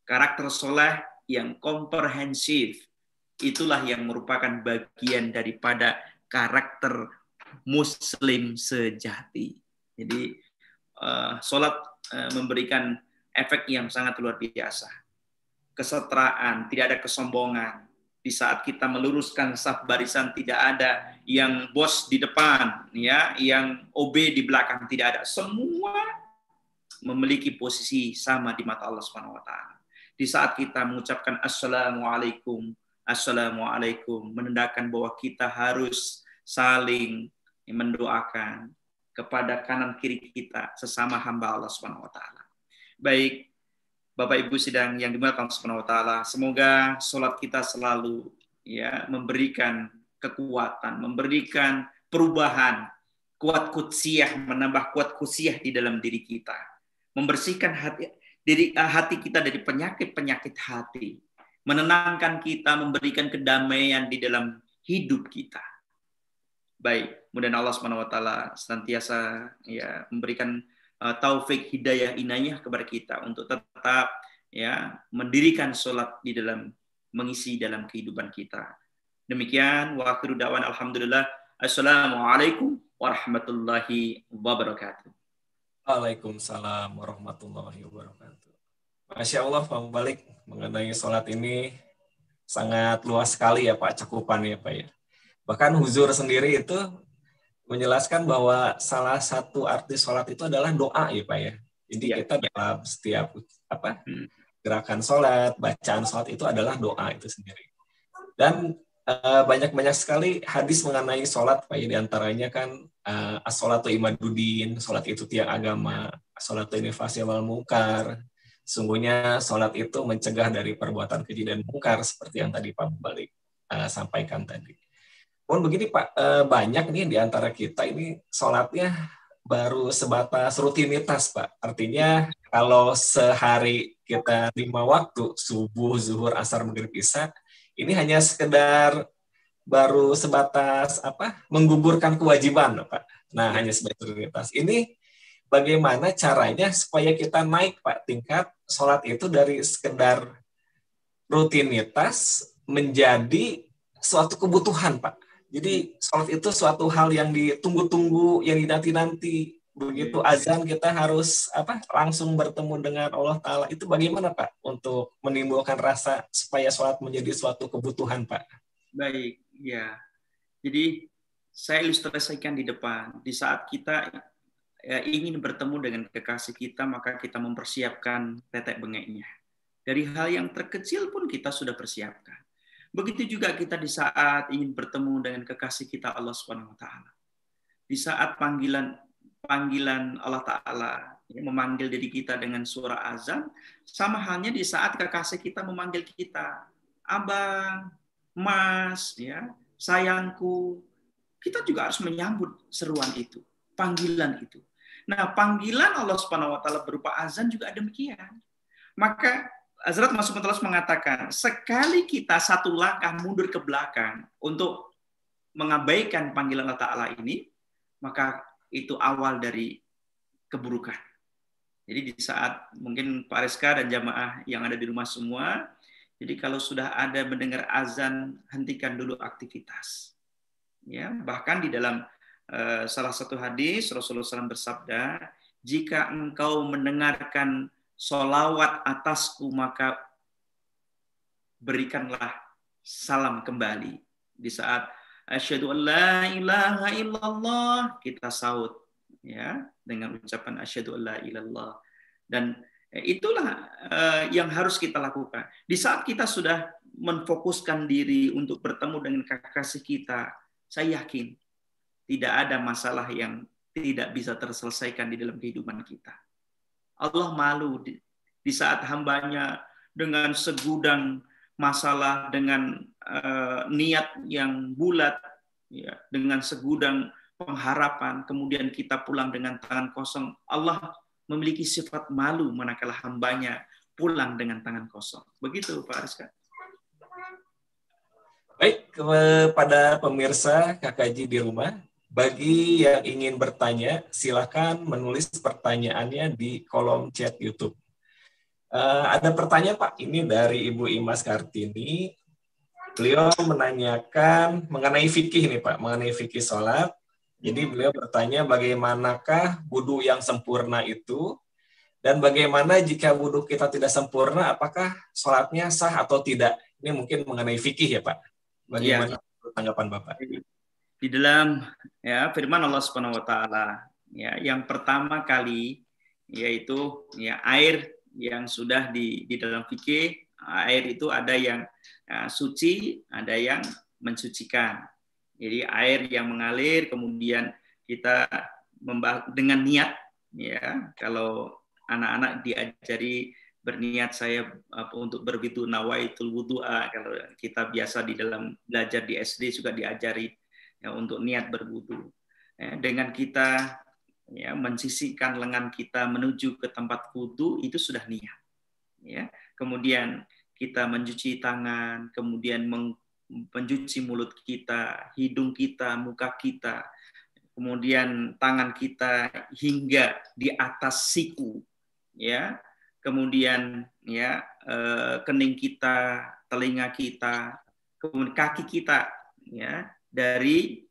Karakter soleh yang komprehensif, itulah yang merupakan bagian daripada karakter Muslim sejati. Jadi sholat memberikan efek yang sangat luar biasa. Kesetaraan, tidak ada kesombongan. Di saat kita meluruskan saf barisan, tidak ada yang bos di depan, ya, yang OB di belakang, tidak ada. Semua memiliki posisi sama di mata Allah SWT. Di saat kita mengucapkan assalamualaikum, assalamualaikum, menandakan bahwa kita harus saling mendoakan kepada kanan kiri kita sesama hamba Allah SWT. Baik, Bapak Ibu sidang yang dimuliakan Allah SWT, semoga sholat kita selalu ya memberikan kekuatan, memberikan perubahan, kuat kutsiyah, menambah kuat kutsiyah di dalam diri kita, membersihkan hati kita dari penyakit-penyakit hati, menenangkan kita, memberikan kedamaian di dalam hidup kita. Baik, mudah-mudahan Allah SWT senantiasa ya memberikan taufik, hidayah, inayah kepada kita untuk tetap ya mendirikan sholat di dalam mengisi dalam kehidupan kita. Demikian wa akhiru da'wan alhamdulillah. Assalamualaikum warahmatullahi wabarakatuh. Waalaikumsalam warahmatullahi wabarakatuh. Masya Allah, Pak Mubalik, mengenai sholat ini sangat luas sekali ya Pak cakupannya Pak ya. Bahkan Huzur sendiri itu menjelaskan bahwa salah satu arti sholat itu adalah doa ya Pak ya. Jadi kita dalam setiap gerakan sholat, bacaan sholat itu adalah doa itu sendiri. Dan banyak-banyak sekali hadis mengenai sholat Pak ya. Di antaranya kan as-sholatu imaduddin, sholat itu tiang agama, as-sholatu inifasi wal mungkar. Sungguhnya sholat itu mencegah dari perbuatan keji dan mungkar seperti yang tadi Pak Mubalik sampaikan tadi. Pun begini Pak, banyak nih di antara kita ini sholatnya baru sebatas rutinitas Pak. Artinya kalau sehari kita 5 waktu, subuh, zuhur, asar, maghrib, isya, ini hanya sekedar baru sebatas menggugurkan kewajiban Pak. Nah, hanya sebatas rutinitas. Ini bagaimana caranya supaya kita naik Pak tingkat sholat itu dari sekedar rutinitas menjadi suatu kebutuhan Pak. Jadi sholat itu suatu hal yang ditunggu-tunggu, yang dinanti-nanti. begitu azan kita harus langsung bertemu dengan Allah Ta'ala. Itu bagaimana Pak untuk menimbulkan rasa supaya sholat menjadi suatu kebutuhan Pak? Baik, ya. Jadi saya ilustrasikan di depan. Di saat kita ingin bertemu dengan kekasih kita, maka kita mempersiapkan tetek bengeknya. Dari hal yang terkecil pun kita sudah persiapkan. Begitu juga kita di saat ingin bertemu dengan kekasih kita Allah Subhanahu wa taala. Di saat panggilan Allah Ta'ala memanggil diri kita dengan suara azan, sama halnya di saat kekasih kita memanggil kita, abang, mas, ya, sayangku, kita juga harus menyambut seruan itu, panggilan itu. Nah, panggilan Allah Subhanahu wa taala berupa azan juga demikian. Maka Hazrat Masih Maud mengatakan, sekali kita satu langkah mundur ke belakang untuk mengabaikan panggilan Allah Ta'ala ini, maka itu awal dari keburukan. Jadi di saat mungkin Pak Rizka dan jamaah yang ada di rumah semua, jadi kalau sudah ada mendengar azan, hentikan dulu aktivitas. Ya, bahkan di dalam salah satu hadis Rasulullah SAW bersabda, jika engkau mendengarkan sholawat atasku, maka berikanlah salam kembali. Di saat asyhadu an la ilaha illallah, kita saut ya dengan ucapan asyhadu an la ilaha illallah. Dan itulah yang harus kita lakukan. Di saat kita sudah memfokuskan diri untuk bertemu dengan kekasih kita, saya yakin tidak ada masalah yang tidak bisa terselesaikan di dalam kehidupan kita. Allah malu di saat hambanya dengan segudang masalah, dengan niat yang bulat, ya, dengan segudang pengharapan, kemudian kita pulang dengan tangan kosong. Allah memiliki sifat malu manakala hambanya pulang dengan tangan kosong. Begitu Pak Rizka. Baik, kepada pemirsa KKJ di rumah, bagi yang ingin bertanya, silakan menulis pertanyaannya di kolom chat YouTube. Ada pertanyaan Pak, ini dari Ibu Imas Kartini. Beliau menanyakan mengenai fikih nih Pak, mengenai fikih sholat. Jadi beliau bertanya bagaimanakah wudu yang sempurna itu, dan bagaimana jika wudu kita tidak sempurna, apakah sholatnya sah atau tidak? Ini mungkin mengenai fikih ya Pak. Bagaimana tanggapan Bapak? Di dalam ya firman Allah Subhanahu wa taala, ya, yang pertama kali yaitu ya air yang sudah di dalam fikih, air itu ada yang suci, ada yang mensucikan. Jadi air yang mengalir kemudian kita dengan niat, ya, kalau anak-anak diajari berniat saya untuk berwudu, nawaitul wudu'a. Kalau kita biasa di dalam belajar di SD juga diajari ya, untuk niat berwudu. Ya, dengan kita ya mensisihkan lengan kita menuju ke tempat wudu, itu sudah niat. Ya, kemudian kita mencuci tangan, kemudian mencuci mulut kita, hidung kita, muka kita, kemudian tangan kita hingga di atas siku, ya. Kemudian ya kening kita, telinga kita, kemudian kaki kita, ya, dari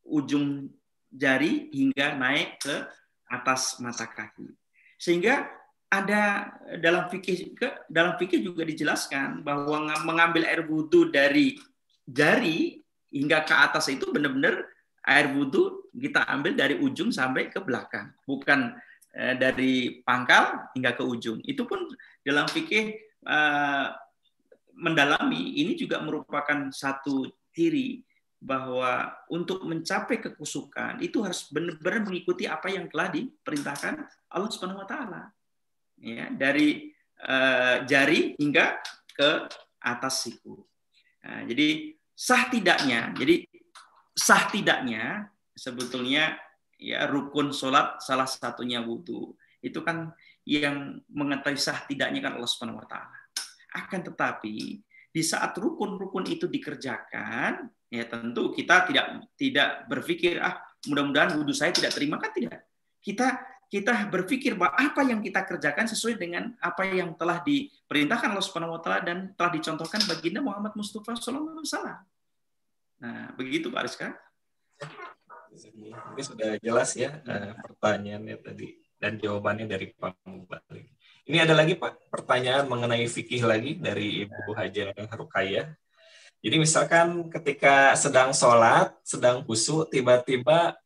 ujung jari hingga naik ke atas mata kaki. Sehingga ada dalam fikih juga dijelaskan bahwa mengambil air wudhu dari jari hingga ke atas itu benar-benar air wudhu kita ambil dari ujung sampai ke belakang, bukan dari pangkal hingga ke ujung. Itu pun dalam fikih mendalami, ini juga merupakan satu ciri bahwa untuk mencapai kekusukan itu harus benar-benar mengikuti apa yang telah diperintahkan Allah Subhanahu wa taala. Ya, dari jari hingga ke atas siku. Nah, jadi sah tidaknya sebetulnya ya rukun sholat salah satunya wudu. Itu kan yang mengetahui sah tidaknya kan Allah Subhanahu wa taala. Akan tetapi di saat rukun-rukun itu dikerjakan, ya tentu kita tidak berpikir mudah-mudahan wudu saya tidak terima, kan tidak. Kita berpikir bahwa apa yang kita kerjakan sesuai dengan apa yang telah diperintahkan Allah Subhanahu wa taala dan telah dicontohkan baginda Muhammad Mustafa sallallahu alaihi wasallam. Nah, begitu Pak Rizka. Ini sudah jelas ya pertanyaannya tadi dan jawabannya dari Pak Mubalik. Ini ada lagi Pak pertanyaan mengenai fikih lagi dari Ibu Hajar Rukayah. Jadi misalkan ketika sedang sholat, sedang khusyuk, tiba-tiba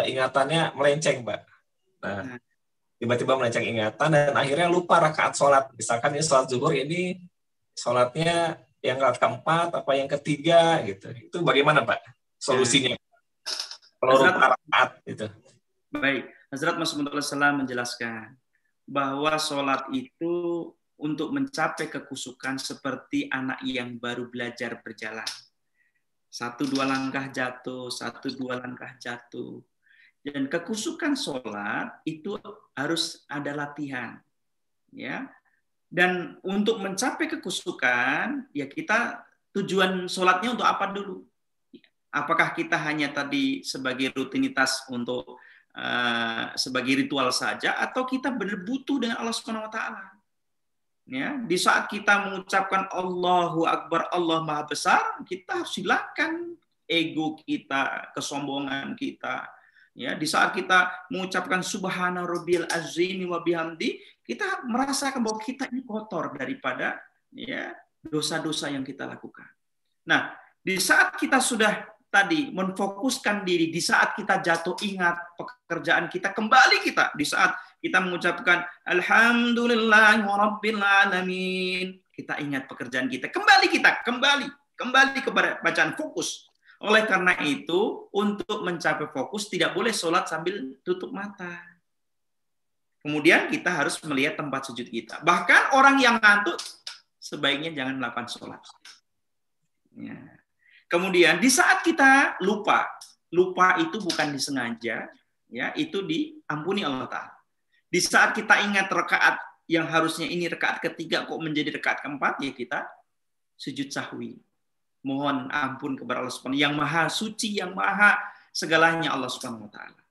ingatannya melenceng, Pak. Nah, tiba-tiba melenceng ingatan dan akhirnya lupa rakaat sholat. Misalkan ini sholat zuhur ini sholatnya yang rakaat keempat apa yang ketiga gitu. Itu bagaimana Pak solusinya? Kalau lupa rakaat gitu. Baik, Hazrat Masih Maud menjelaskan bahwa sholat itu untuk mencapai kekhusyukan seperti anak yang baru belajar berjalan. 1-2 langkah jatuh, 1-2 langkah jatuh. Dan kekhusyukan sholat itu harus ada latihan. Ya. Dan untuk mencapai kekhusyukan, ya kita tujuan sholatnya untuk apa dulu? Apakah kita hanya tadi sebagai rutinitas untuk sebagai ritual saja, atau kita benar butuh dengan Allah Subhanahu Wa Taala? Ya, di saat kita mengucapkan Allahu Akbar, Allah Maha Besar, kita harus silakan ego kita, kesombongan kita. Ya, di saat kita mengucapkan Subhana Rabbiyal Azim wa bihamdi, kita merasakan bahwa kita ini kotor daripada ya dosa-dosa yang kita lakukan. Nah, di saat kita sudah tadi menfokuskan diri, di saat kita jatuh ingat pekerjaan kita, kembali kita di saat kita mengucapkan Alhamdulillahirabbil alamin, kita ingat pekerjaan kita, kembali kepada bacaan, fokus. Oleh karena itu, untuk mencapai fokus tidak boleh sholat sambil tutup mata. Kemudian kita harus melihat tempat sujud kita. Bahkan orang yang ngantuk sebaiknya jangan melakukan sholat. Ya. Kemudian di saat kita lupa itu bukan disengaja, ya, itu diampuni Allah Ta'ala. Di saat kita ingat rakaat yang harusnya ini rakaat ketiga kok menjadi rakaat keempat, ya kita sujud sahwi. Mohon ampun kepada Allah Subhanahu yang Maha Suci, yang Maha segalanya Allah Subhanahu Wa Taala.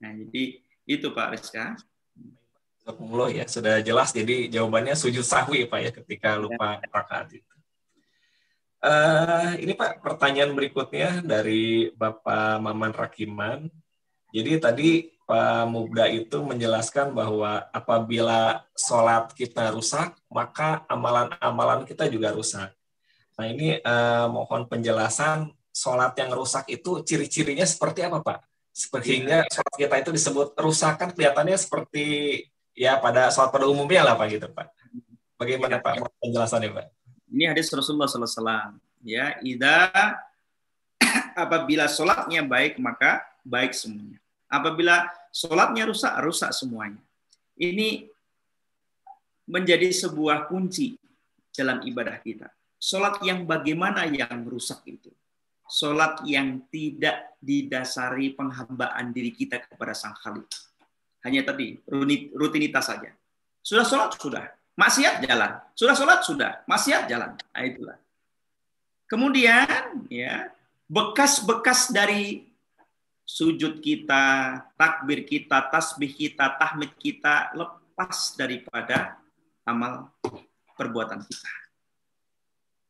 Nah, jadi itu Pak Rizka. Ya, sudah jelas. Jadi jawabannya sujud sahwi Pak ya ketika lupa rakaat itu. Ini Pak pertanyaan berikutnya dari Bapak Maman Rakiman. Jadi tadi Pak Mubda itu menjelaskan bahwa apabila sholat kita rusak, maka amalan-amalan kita juga rusak. Nah ini mohon penjelasan sholat yang rusak itu ciri-cirinya seperti apa Pak? Sehingga sholat kita itu disebut rusak, kan kelihatannya seperti ya pada sholat pada umumnya lah Pak gitu Pak. Bagaimana Pak penjelasannya Pak? Ini hadis Rasulullah SAW. Ya, apabila sholatnya baik maka baik semuanya. Apabila sholatnya rusak, rusak semuanya. Ini menjadi sebuah kunci dalam ibadah kita. Sholat yang bagaimana yang rusak itu? Sholat yang tidak didasari penghambaan diri kita kepada Sang Khalik. Hanya tadi, rutinitas saja. Sudah sholat, sudah. Maksiat, jalan. Sudah sholat, sudah. Maksiat, jalan. Nah, itulah. Kemudian, ya, bekas-bekas dari sujud kita, takbir kita, tasbih kita, tahmid kita, lepas daripada amal perbuatan kita.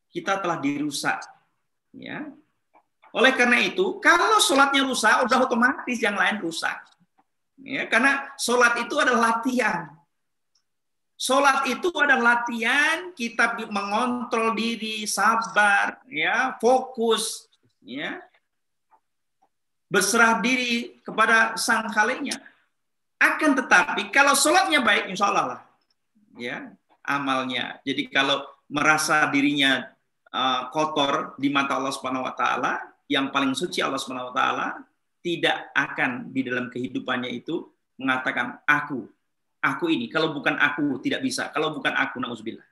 Kita telah dirusak. Ya. Oleh karena itu, kalau sholatnya rusak, udah otomatis yang lain rusak. Ya, karena sholat itu adalah latihan. Sholat itu adalah latihan kita mengontrol diri, sabar, ya, fokus, ya, berserah diri kepada Sang Khaliknya. Akan tetapi kalau sholatnya baik, insya Allah lah, ya, amalnya. Jadi kalau merasa dirinya kotor di mata Allah Subhanahu Wa Taala, yang paling suci Allah Subhanahu Wa Taala, tidak akan di dalam kehidupannya itu mengatakan aku ini, kalau bukan aku tidak bisa, kalau bukan aku na'udzubillah.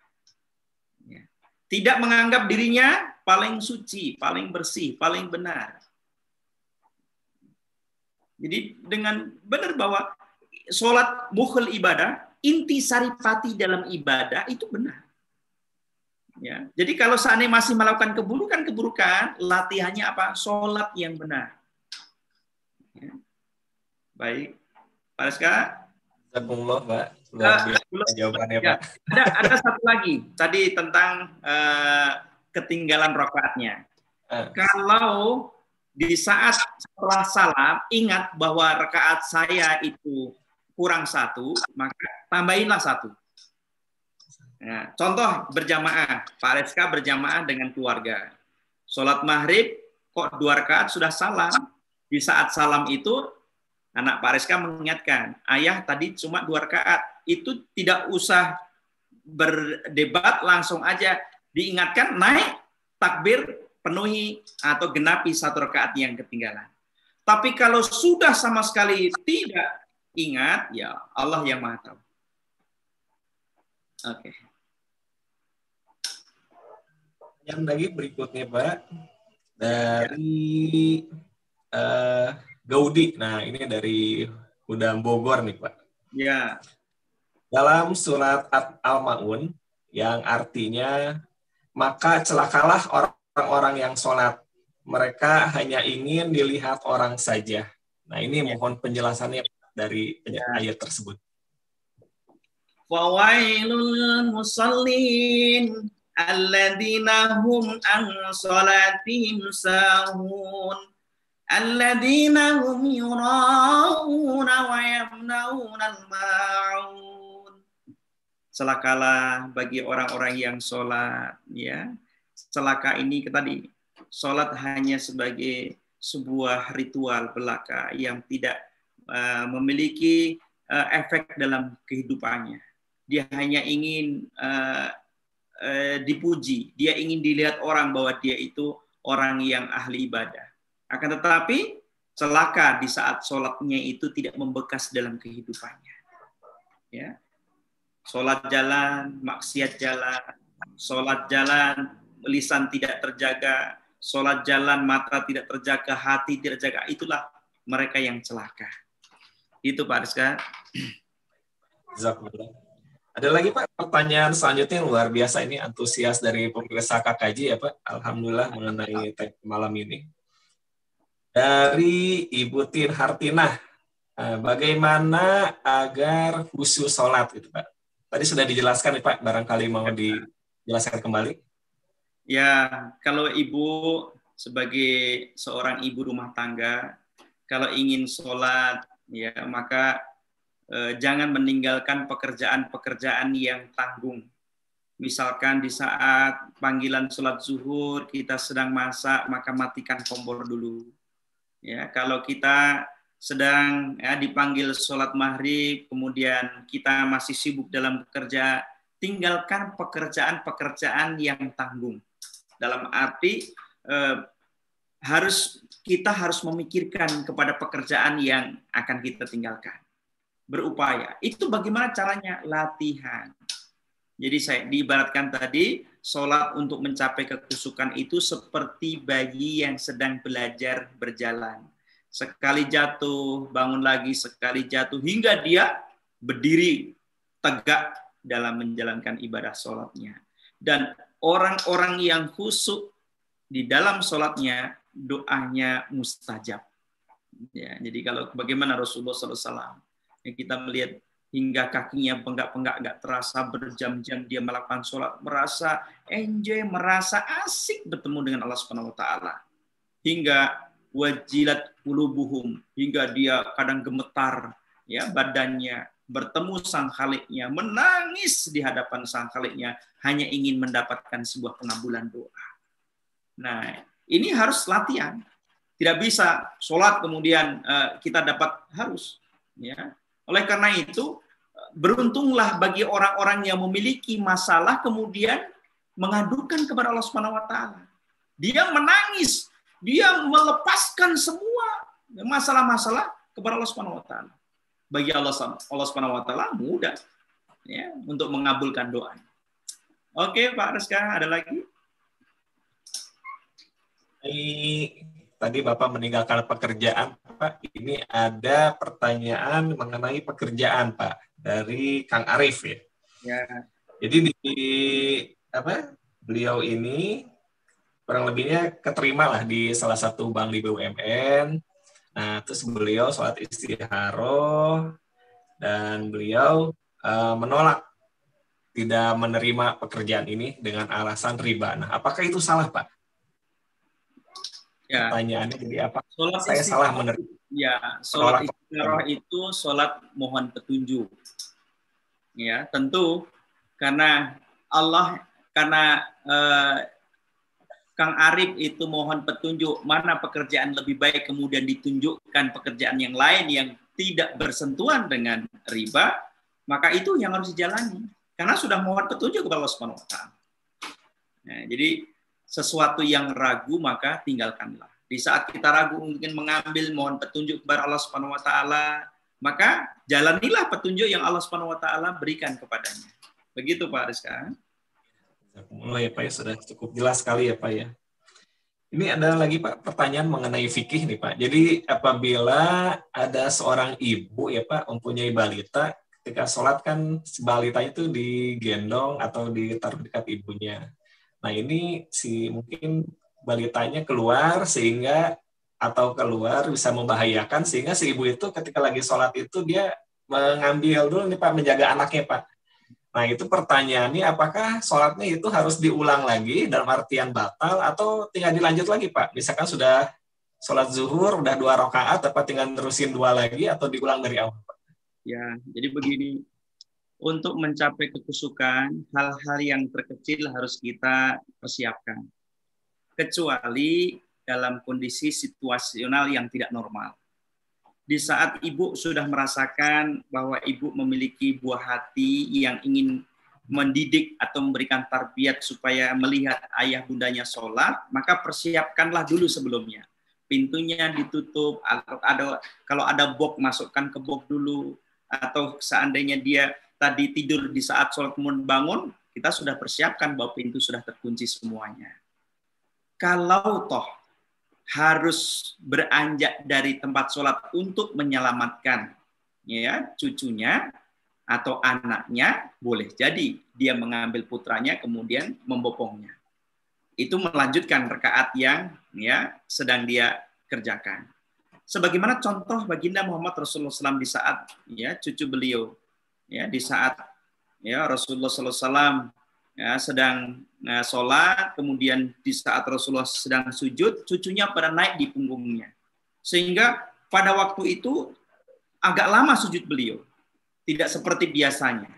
Ya. Tidak menganggap dirinya paling suci, paling bersih, paling benar. Jadi dengan benar bahwa sholat mukhul ibadah, inti saripati dalam ibadah itu benar. Ya. Jadi kalau seandainya masih melakukan keburukan, latihannya apa? Sholat yang benar. Ya. Baik, Pak Rizka. Alhamdulillah, Pak. Luar biasa jawabannya, Pak. Ada satu lagi tadi tentang ketinggalan rakaatnya. Kalau di saat setelah salam ingat bahwa rakaat saya itu kurang 1, maka tambahinlah 1. Nah, contoh berjamaah, Pak Reska berjamaah dengan keluarga. Sholat maghrib kok 2 rakaat sudah salam. Di saat salam itu anak Pak Reska mengingatkan, ayah tadi cuma 2 rakaat. Itu tidak usah berdebat, langsung aja diingatkan, naik, takbir, penuhi atau genapi 1 rakaat yang ketinggalan. Tapi kalau sudah sama sekali tidak ingat, ya Allah yang Maha Tahu. Oke. Yang lagi berikutnya Pak dari Gaudi. Nah ini dari Udam Bogor nih Pak. Ya. Dalam surat Al-Ma'un yang artinya maka celakalah orang-orang yang sholat. Mereka hanya ingin dilihat orang saja. Nah ini mohon penjelasannya dari ayat tersebut. Fawailul musallin alladzina hum an salatihim sahun alladzina hum yura'una wa yamna'una al-ma'un. Celakalah bagi orang-orang yang sholat, ya. Celaka ini tadi, sholat hanya sebagai sebuah ritual belaka yang tidak memiliki efek dalam kehidupannya. Dia hanya ingin dipuji, dia ingin dilihat orang bahwa dia itu orang yang ahli ibadah. Akan tetapi celaka di saat sholatnya itu tidak membekas dalam kehidupannya. Ya. Sholat jalan, maksiat jalan, sholat jalan, lisan tidak terjaga, sholat jalan, mata tidak terjaga, hati tidak terjaga. Itulah mereka yang celaka. Itu Pak Rizka. Ada lagi Pak pertanyaan selanjutnya yang luar biasa, ini antusias dari pemirsa KKJ ya Pak. Alhamdulillah mengenai tag malam ini. Dari Ibu Tin Hartinah, bagaimana agar khusyuk sholat itu Pak? Tadi sudah dijelaskan nih Pak, barangkali mau dijelaskan kembali. Ya, kalau ibu sebagai seorang ibu rumah tangga, kalau ingin sholat, ya maka jangan meninggalkan pekerjaan-pekerjaan yang tanggung. Misalkan di saat panggilan sholat zuhur, kita sedang masak, maka matikan kompor dulu. Ya, kalau kita sedang dipanggil sholat maghrib, kemudian kita masih sibuk dalam bekerja, tinggalkan pekerjaan-pekerjaan yang tanggung. Dalam arti kita harus memikirkan kepada pekerjaan yang akan kita tinggalkan. Berupaya. Itu bagaimana caranya? Latihan. Jadi saya diibaratkan tadi, sholat untuk mencapai kekhusyukan itu seperti bayi yang sedang belajar berjalan. Sekali jatuh, bangun lagi, sekali jatuh, hingga dia berdiri tegak dalam menjalankan ibadah sholatnya. Dan orang-orang yang khusyuk di dalam sholatnya, doanya mustajab. Ya, jadi kalau bagaimana Rasulullah SAW, yang kita melihat hingga kakinya penggak-penggak, nggak terasa berjam-jam dia melakukan sholat, merasa enjoy, merasa asik bertemu dengan Allah Subhanahu Wa Taala, hingga wajilat qulubuhum, hingga dia kadang gemetar ya badannya, bertemu sang Khaliknya, menangis di hadapan sang Khaliknya, hanya ingin mendapatkan sebuah pengabulan doa. Nah, ini harus latihan. Tidak bisa sholat kemudian kita dapat harus. Ya. Oleh karena itu, beruntunglah bagi orang-orang yang memiliki masalah kemudian mengadukan kepada Allah Subhanahu Wa Taala. Dia menangis. Dia melepaskan semua masalah-masalah kepada Allah Subhanahu Wa Taala. Bagi Allah Subhanahu Wa Taala mudah ya untuk mengabulkan doa. Oke, Pak Rizka, ada lagi? Tadi Bapak meninggalkan pekerjaan, Pak. Ini ada pertanyaan mengenai pekerjaan, Pak, dari Kang Arif ya. Ya. Jadi beliau ini kurang lebihnya keterima lah di salah satu bank di BUMN. Nah, terus beliau sholat istikharah dan beliau menolak tidak menerima pekerjaan ini dengan alasan riba. Nah, apakah itu salah, Pak? Ya, Pertanyaannya jadi apa? sholat Saya salah istikharah, menerima. ya, sholat istikharah itu sholat mohon petunjuk. Ya, tentu karena Kang Arif itu mohon petunjuk mana pekerjaan lebih baik, kemudian ditunjukkan pekerjaan yang lain yang tidak bersentuhan dengan riba, maka itu yang harus dijalani. Karena sudah mohon petunjuk kepada Allah Subhanahu wa taala. Nah, jadi sesuatu yang ragu maka tinggalkanlah. Di saat kita ragu mungkin mengambil mohon petunjuk kepada Allah Subhanahu wa taala, maka jalanilah petunjuk yang Allah Subhanahu wa taala berikan kepadanya. Begitu Pak Rizka. Mulai Pak ya, sudah cukup jelas sekali ya Pak ya. Ini ada lagi Pak pertanyaan mengenai fikih nih Pak. Jadi apabila ada seorang ibu ya Pak mempunyai balita, ketika sholat kan si balita itu digendong atau ditaruh dekat ibunya. Nah ini mungkin balitanya keluar keluar bisa membahayakan sehingga si ibu itu ketika lagi sholat itu dia mengambil dulu nih Pak, menjaga anaknya Pak. Nah itu pertanyaannya apakah sholatnya itu harus diulang lagi dalam artian batal atau tinggal dilanjut lagi Pak? Misalkan sudah sholat zuhur, udah 2 rakaat, apa tinggal terusin 2 lagi atau diulang dari awal Pak? Ya, jadi begini, untuk mencapai kekusukan, hal-hal yang terkecil harus kita persiapkan. Kecuali dalam kondisi situasional yang tidak normal. Di saat ibu sudah merasakan bahwa ibu memiliki buah hati yang ingin mendidik atau memberikan tarbiyat supaya melihat ayah bundanya sholat, maka persiapkanlah dulu sebelumnya. Pintunya ditutup, kalau ada box masukkan ke box dulu, atau seandainya dia tadi tidur di saat sholat kemudian bangun, kita sudah persiapkan bahwa pintu sudah terkunci semuanya. Kalau toh harus beranjak dari tempat sholat untuk menyelamatkan ya cucunya atau anaknya, boleh jadi dia mengambil putranya kemudian membopongnya. Itu melanjutkan rakaat yang ya sedang dia kerjakan. Sebagaimana contoh baginda Muhammad Rasulullah SAW di saat ya cucu beliau ya di saat ya Rasulullah SAW ya, sedang sholat, kemudian di saat Rasulullah sedang sujud, cucunya pada naik di punggungnya. Sehingga pada waktu itu agak lama sujud beliau. Tidak seperti biasanya.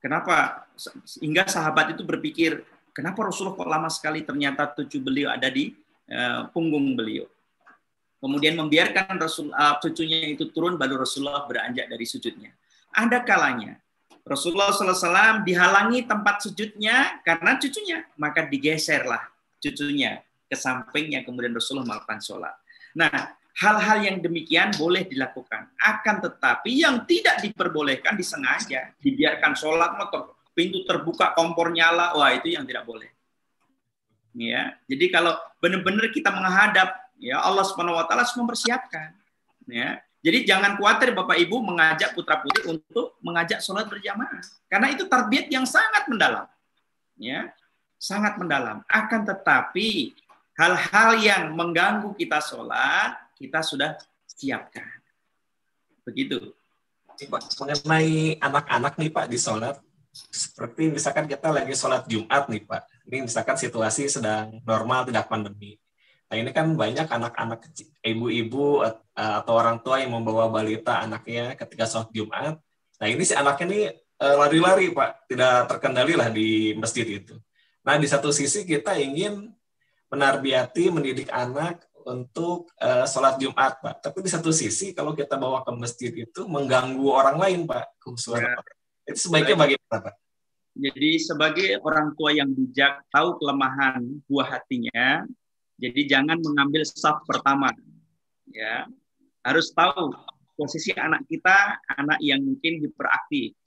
Kenapa? Hingga sahabat itu berpikir, kenapa Rasulullah kok lama sekali ternyata cucu beliau ada di punggung beliau. Kemudian membiarkan cucunya itu turun, baru Rasulullah beranjak dari sujudnya. Ada kalanya Rasulullah SAW dihalangi tempat sujudnya karena cucunya, maka digeserlah cucunya ke sampingnya, kemudian Rasulullah melakukan sholat. Nah, hal-hal yang demikian boleh dilakukan. Akan tetapi yang tidak diperbolehkan disengaja, dibiarkan sholat, pintu terbuka, kompor nyala, wah itu yang tidak boleh. Ya, jadi kalau benar-benar kita menghadap, ya Allah Subhanahu Wa Taala harus mempersiapkan. Ya. Jadi jangan khawatir Bapak Ibu mengajak putra-putri untuk mengajak sholat berjamaah. Karena itu tarbiyat yang sangat mendalam. Ya, sangat mendalam. Akan tetapi hal-hal yang mengganggu kita sholat, kita sudah siapkan. Begitu. Pak, mengenai anak-anak nih Pak di sholat, seperti misalkan kita lagi sholat Jumat nih Pak. Ini misalkan situasi sedang normal, tidak pandemi. Nah ini kan banyak anak-anak kecil, ibu-ibu atau orang tua yang membawa balita anaknya ketika sholat Jumat. Nah ini si anaknya nih lari-lari Pak, tidak terkendali lah di masjid itu. Nah di satu sisi kita ingin menarbiati, mendidik anak untuk sholat Jumat Pak. Tapi di satu sisi kalau kita bawa ke masjid itu mengganggu orang lain Pak. Ya. Itu sebaiknya bagaimana Pak? Jadi sebagai orang tua yang bijak, tahu kelemahan buah hatinya, jadi jangan mengambil saf pertama, ya. Harus tahu posisi anak kita, anak yang mungkin hiperaktif.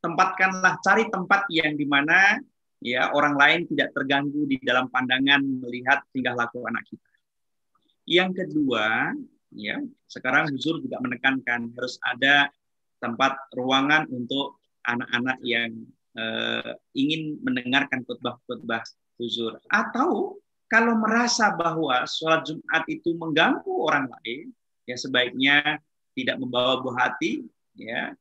Tempatkanlah, cari tempat yang dimana ya orang lain tidak terganggu di dalam pandangan melihat tingkah laku anak kita. Yang kedua, ya sekarang Huzur juga menekankan harus ada tempat ruangan untuk anak-anak yang ingin mendengarkan khutbah-khutbah Huzur, atau kalau merasa bahwa sholat Jumat itu mengganggu orang lain, ya sebaiknya tidak membawa buah hati ya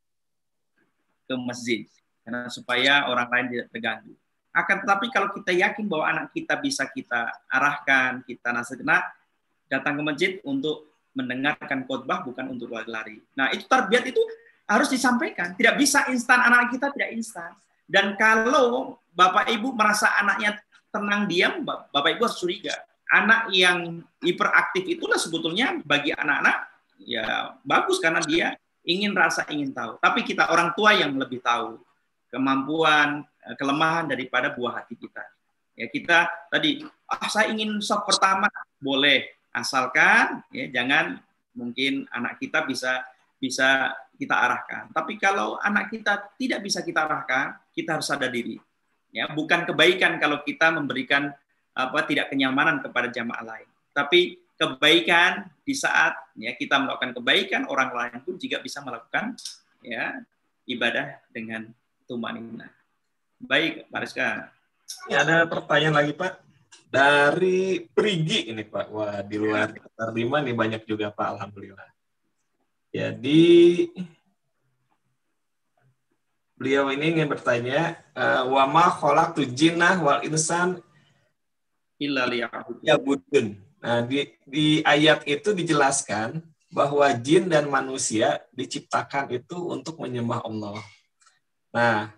ke masjid, karena supaya orang lain tidak terganggu. Akan tetapi kalau kita yakin bahwa anak kita bisa kita arahkan, kita nasihatkan, datang ke masjid untuk mendengarkan khotbah, bukan untuk lari-lari. Nah, itu tarbiyat itu harus disampaikan. Tidak bisa instan, anak kita tidak instan. Dan kalau Bapak Ibu merasa anaknya tenang diam, Bapak Ibu harus curiga. Anak yang hiperaktif itulah sebetulnya bagi anak-anak ya bagus karena dia ingin tahu. Tapi kita orang tua yang lebih tahu kemampuan, kelemahan daripada buah hati kita. Ya kita tadi, saya ingin sop pertama, boleh, asalkan ya jangan mungkin anak kita bisa kita arahkan. Tapi kalau anak kita tidak bisa kita arahkan, kita harus sadar diri. Ya, bukan kebaikan kalau kita memberikan tidak kenyamanan kepada jamaah lain. Tapi kebaikan di saat ya kita melakukan kebaikan, orang lain pun juga bisa melakukan ya ibadah dengan tumanina. Baik, Pak Rizka. Ya, ada pertanyaan lagi, Pak. Dari Prigi ini, Pak. Wah, di luar terima nih banyak juga, Pak. Alhamdulillah. Jadi beliau ini ingin bertanya, wa ma khalaqtu jinnah wal insan illa liya'budun. Nah, di ayat itu dijelaskan bahwa jin dan manusia diciptakan itu untuk menyembah Allah. Nah,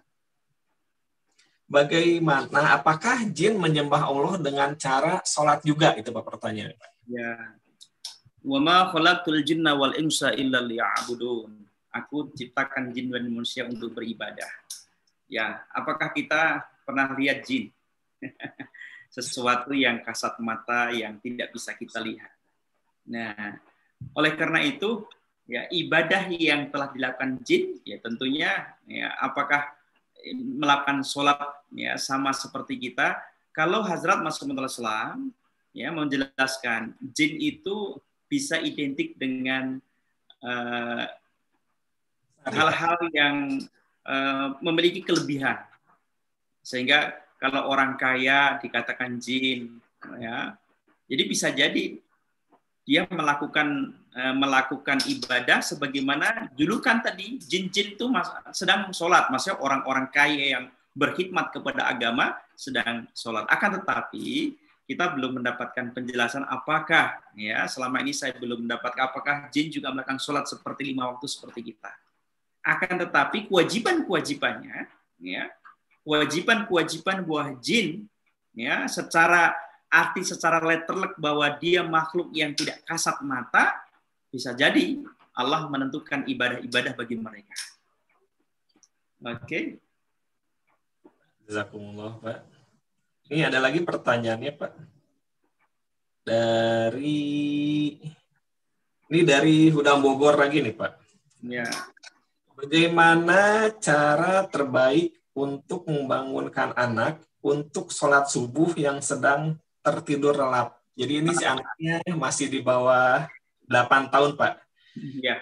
bagaimana? Apakah jin menyembah Allah dengan cara sholat juga? Itu Pak pertanyaan. Ya. Wa ma khalaqtul jinna wal insa illa liya'budun. Aku ciptakan jin dan manusia untuk beribadah. Ya, apakah kita pernah lihat jin? Sesuatu yang kasat mata yang tidak bisa kita lihat. Nah, oleh karena itu, ya ibadah yang telah dilakukan jin, ya tentunya, ya apakah melakukan sholat ya sama seperti kita? Kalau Hazrat Masih Maud Islam ya menjelaskan jin itu bisa identik dengan hal-hal yang memiliki kelebihan, sehingga kalau orang kaya dikatakan jin, ya. Jadi bisa jadi dia melakukan ibadah sebagaimana julukan tadi, jin-jin itu sedang sholat, maksudnya orang-orang kaya yang berkhidmat kepada agama sedang sholat. Akan tetapi kita belum mendapatkan penjelasan apakah ya selama ini saya belum mendapatkan apakah jin juga melakukan sholat seperti 5 waktu seperti kita. Akan tetapi kewajiban-kewajibannya, ya kewajiban buah jin, ya secara letterlek bahwa dia makhluk yang tidak kasat mata, bisa jadi Allah menentukan ibadah-ibadah bagi mereka. Oke. Jazakumullah, Pak. Ini ada lagi pertanyaannya, Pak. Dari Hudang Bogor lagi nih, Pak. Ya. Bagaimana cara terbaik untuk membangunkan anak untuk sholat subuh yang sedang tertidur lelap? Jadi ini si anaknya masih di bawah 8 tahun, Pak. Ya.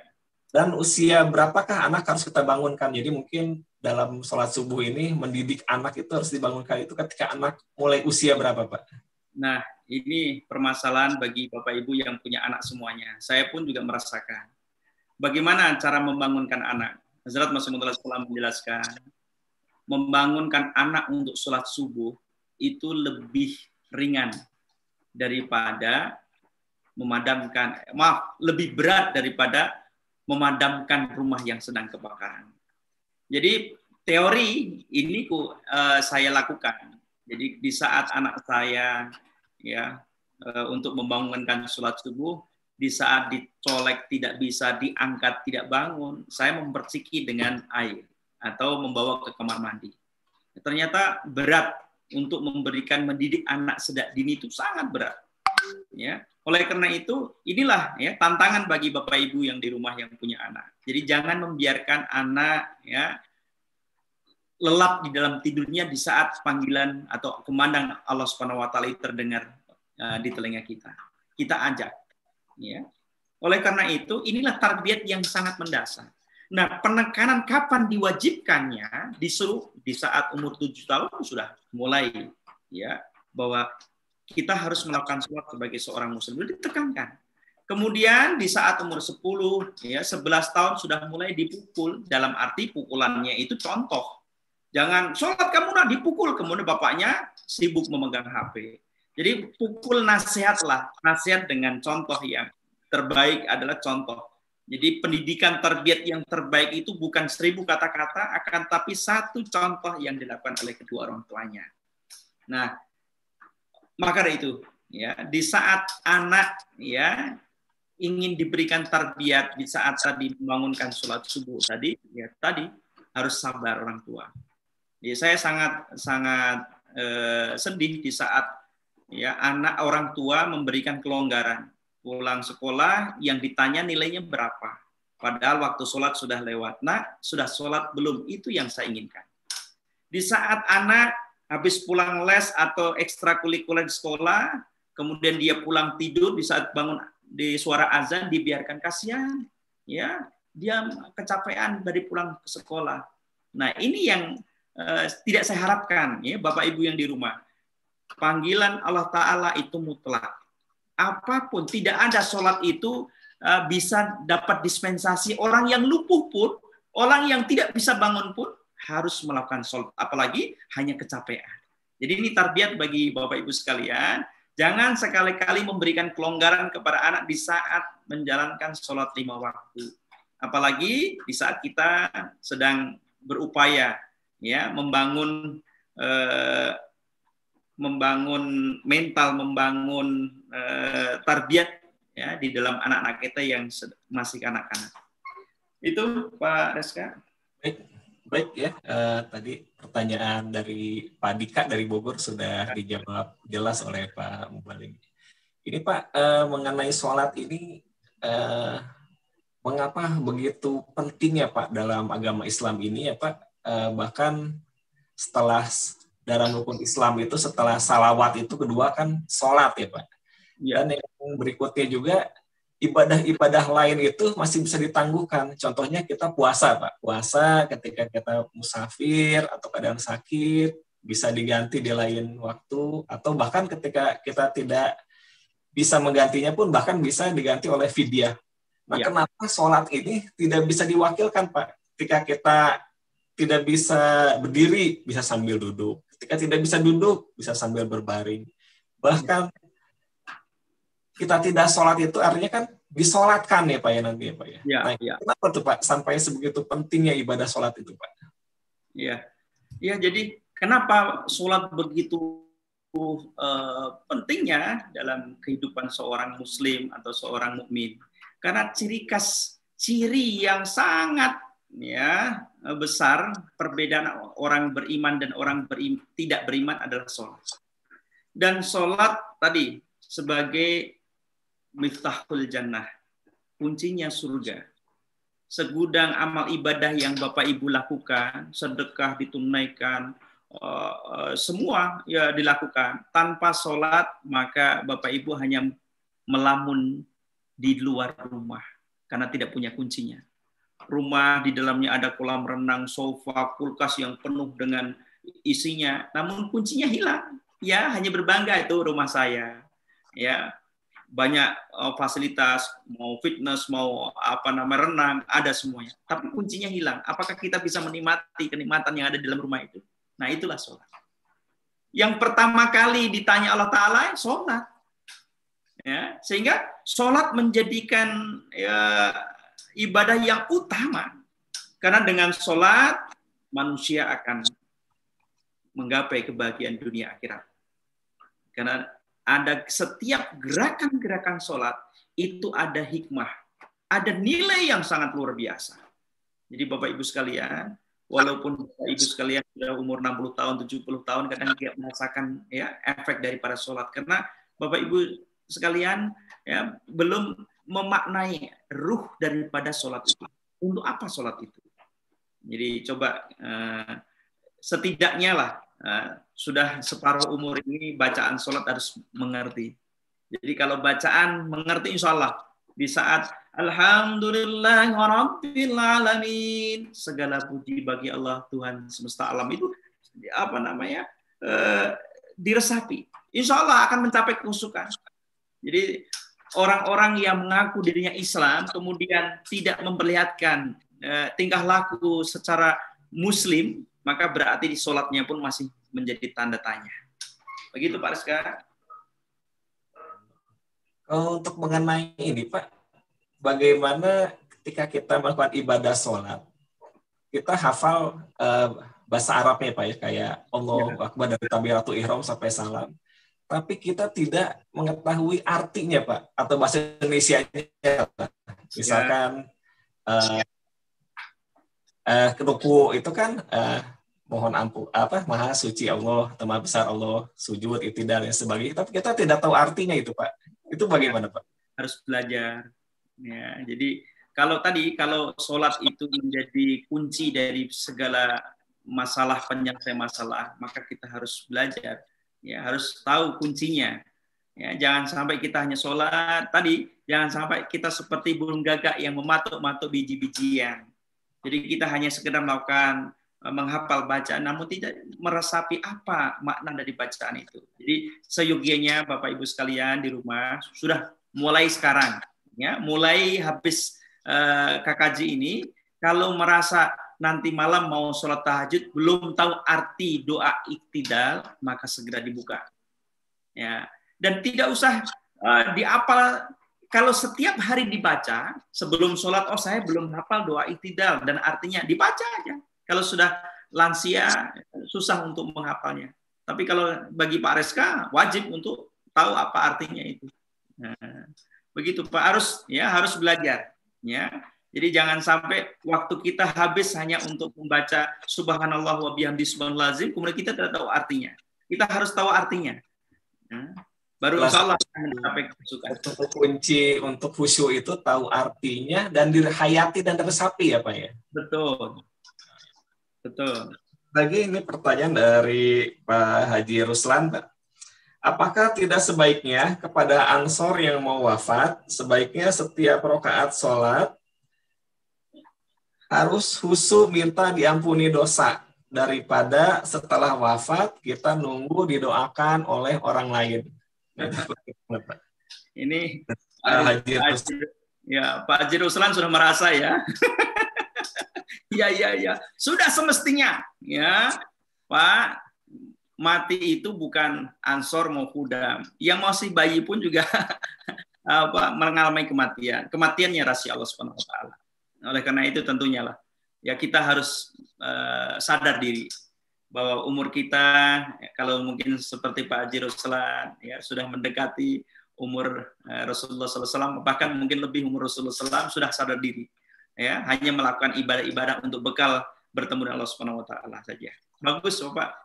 Dan usia berapakah anak harus kita bangunkan? Jadi mungkin dalam sholat subuh ini mendidik anak itu harus dibangunkan itu ketika anak mulai usia berapa, Pak? Nah, ini permasalahan bagi Bapak Ibu yang punya anak semuanya. Saya pun juga merasakan. Bagaimana cara membangunkan anak? Hazrat Masih Maud Islam menjelaskan, membangunkan anak untuk sholat subuh itu lebih ringan daripada lebih berat daripada memadamkan rumah yang sedang kebakaran. Jadi teori ini saya lakukan. Jadi di saat anak saya ya untuk membangunkan sholat subuh, di saat dicolek tidak bisa diangkat tidak bangun, saya memperciki dengan air atau membawa ke kamar mandi. Ternyata berat untuk mendidik anak sejak dini itu sangat berat. Ya, oleh karena itu inilah ya tantangan bagi Bapak Ibu yang di rumah yang punya anak. Jadi jangan membiarkan anak ya lelap di dalam tidurnya di saat panggilan atau kumandang Allah Subhanahu wa taala terdengar di telinga kita. Kita ajak ya. Oleh karena itu inilah tarbiyat yang sangat mendasar. Nah, penekanan kapan diwajibkannya disuruh di saat umur 7 tahun sudah mulai ya bahwa kita harus melakukan sholat sebagai seorang muslim, ditekankan. Kemudian di saat umur 10 ya 11 tahun sudah mulai dipukul, dalam arti pukulannya itu contoh. Jangan sholat kamu dipukul, kemudian bapaknya sibuk memegang HP. Jadi pukul nasihatlah, nasihat dengan contoh yang terbaik adalah contoh. Jadi pendidikan tarbiyat yang terbaik itu bukan 1000 kata-kata, akan tapi satu contoh yang dilakukan oleh kedua orang tuanya. Nah, maka dari itu, ya, di saat anak ya ingin diberikan tarbiyat, di saat tadi membangunkan sholat subuh tadi, ya tadi harus sabar orang tua. Jadi saya sangat sedih di saat ya anak orang tua memberikan kelonggaran. Pulang sekolah yang ditanya nilainya berapa. Padahal waktu sholat sudah lewat. Nah, sudah sholat belum? Itu yang saya inginkan. Di saat anak habis pulang les atau ekstrakurikuler di sekolah, kemudian dia pulang tidur, di saat bangun di suara azan dibiarkan, kasihan. Ya, dia kecapean dari pulang ke sekolah. Nah, ini yang tidak saya harapkan, ya Bapak Ibu yang di rumah. Panggilan Allah Ta'ala itu mutlak. Apapun, tidak ada sholat itu bisa dapat dispensasi. Orang yang lumpuh pun, orang yang tidak bisa bangun pun harus melakukan sholat. Apalagi hanya kecapean. Jadi ini tarbiyat bagi Bapak Ibu sekalian. Jangan sekali-kali memberikan kelonggaran kepada anak di saat menjalankan sholat 5 waktu. Apalagi di saat kita sedang berupaya ya membangun mental, membangun tarbiyat ya di dalam anak-anak kita yang masih kanak-kanak. Itu Pak Reska. Baik ya. Tadi pertanyaan dari Pak Dika dari Bogor sudah dijawab jelas oleh Pak Mubalik. Ini Pak mengenai sholat ini mengapa begitu penting ya Pak dalam agama Islam ini ya Pak, bahkan setelah dalam rukun Islam itu setelah salawat itu kedua kan sholat ya Pak. Ya. Dan yang berikutnya juga ibadah-ibadah lain itu masih bisa ditangguhkan. Contohnya kita puasa Pak. Puasa ketika kita musafir atau keadaan sakit bisa diganti di lain waktu, atau bahkan ketika kita tidak bisa menggantinya pun bahkan bisa diganti oleh fidyah. Nah, kenapa sholat ini tidak bisa diwakilkan Pak? Ketika kita tidak bisa berdiri, bisa sambil duduk. Ketika tidak bisa duduk, bisa sambil berbaring. Bahkan kita tidak sholat itu artinya kan disolatkan ya Pak ya nanti ya Pak ya. Nah, kenapa tuh Pak sampai sebegitu pentingnya ibadah sholat itu Pak? Iya, jadi kenapa sholat begitu pentingnya dalam kehidupan seorang Muslim atau seorang mukmin? Karena ciri yang sangat ya besar perbedaan orang beriman dan orang tidak beriman adalah sholat. Dan sholat tadi sebagai miftahul jannah, kuncinya surga. Segudang amal ibadah yang Bapak Ibu lakukan, sedekah ditunaikan, semua ya dilakukan. Tanpa sholat maka Bapak Ibu hanya melamun di luar rumah karena tidak punya kuncinya. Rumah di dalamnya ada kolam renang, sofa, kulkas yang penuh dengan isinya, namun kuncinya hilang. Ya, hanya berbangga itu rumah saya. Ya, banyak fasilitas, mau fitness, mau renang, ada semuanya. Tapi kuncinya hilang. Apakah kita bisa menikmati kenikmatan yang ada di dalam rumah itu? Nah, itulah sholat. Yang pertama kali ditanya Allah Ta'ala, sholat. Ya, sehingga sholat menjadikan ibadah yang utama. Karena dengan sholat, manusia akan menggapai kebahagiaan dunia akhirat. Karena ada setiap gerakan-gerakan sholat, itu ada hikmah. Ada nilai yang sangat luar biasa. Jadi Bapak Ibu sekalian, walaupun Bapak Ibu sekalian sudah umur 60 tahun, 70 tahun, kadang tidak merasakan ya efek daripada sholat. Karena Bapak Ibu sekalian ya belum memaknai ruh daripada sholat itu. Untuk apa sholat itu? Jadi coba setidaknya lah sudah separuh umur ini bacaan sholat harus mengerti. Jadi kalau bacaan mengerti, insya Allah di saat Alhamdulillahirabbil alamin, segala puji bagi Allah Tuhan semesta alam, itu diresapi. Insya Allah akan mencapai kehusukan. Jadi orang-orang yang mengaku dirinya Islam kemudian tidak memperlihatkan tingkah laku secara Muslim, maka berarti di sholatnya pun masih menjadi tanda tanya. Begitu Pak Rizka. Kalau untuk mengenai ini Pak, bagaimana ketika kita melakukan ibadah sholat, kita hafal bahasa Arabnya Pak ya, kayak Allahu Akbar dari takbiratul ihram sampai salam. Tapi kita tidak mengetahui artinya Pak, atau bahasa Indonesianya Pak. Misalkan ruku itu kan mohon ampun maha suci Allah, maha besar Allah, sujud, i'tidal dan sebagainya. Tapi kita tidak tahu artinya itu Pak. Itu bagaimana Pak? Harus belajar. Ya, jadi kalau sholat itu menjadi kunci dari segala masalah, penyelesaian masalah, maka kita harus belajar. Ya, harus tahu kuncinya. Ya, jangan sampai kita hanya sholat jangan sampai kita seperti burung gagak yang mematuk-matuk biji-bijian. Jadi kita hanya sekedar melakukan menghafal bacaan, namun tidak meresapi apa makna dari bacaan itu. Jadi seyogianya Bapak Ibu sekalian di rumah sudah mulai sekarang, ya, mulai habis KKJ ini, kalau merasa nanti malam mau sholat tahajud belum tahu arti doa iktidal, maka segera dibuka. Ya, dan tidak usah diapal. Kalau setiap hari dibaca sebelum sholat, saya belum hafal doa iktidal dan artinya, dibaca aja. Kalau sudah lansia susah untuk menghafalnya. Tapi kalau bagi Pak Reska wajib untuk tahu apa artinya itu. Nah, begitu Pak, harus belajar. Ya, jadi jangan sampai waktu kita habis hanya untuk membaca Subhanallah wa bihamdi subhanallazim, kemudian kita tidak tahu artinya. Kita harus tahu artinya. Baru insya Allah mencapai kesukaan. Untuk kunci untuk khusyuk itu tahu artinya dan dirhayati dan diresapi ya Pak ya. Betul. Lagi ini pertanyaan dari Pak Haji Ruslan Pak. Apakah tidak sebaiknya kepada ansor yang mau wafat, sebaiknya setiap rakaat sholat harus khusyuk minta diampuni dosa, daripada setelah wafat kita nunggu didoakan oleh orang lain? Ini Pak Haji Ruslan sudah merasa ya. Ya. Sudah semestinya, ya, Pak. Mati itu bukan ansor mau kudam. Yang masih bayi pun juga mengalami kematian. Kematiannya rahasia Allah Subhanahu wa taala. Oleh karena itu tentunya lah, ya, kita harus sadar diri bahwa umur kita, kalau mungkin seperti Pak Haji Ruslan, ya, sudah mendekati umur Rasulullah SAW, bahkan mungkin lebih umur Rasulullah SAW, sudah sadar diri, ya, hanya melakukan ibadah-ibadah untuk bekal bertemu dengan Allah Subhanahu wa taala saja. Bagus, Bapak.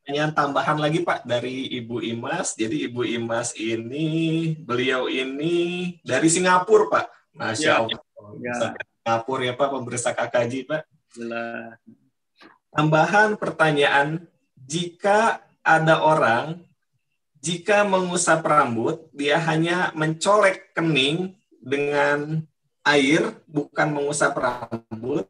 Yang tambahan lagi Pak dari Ibu Imas. Jadi Ibu Imas ini, beliau ini dari Singapura Pak. Masya Allah. Ya. Singapura ya Pak, pemirsa KKJ Pak. Jelas. Tambahan pertanyaan, jika ada orang, jika mengusap rambut, dia hanya mencolek kening dengan air, bukan mengusap rambut,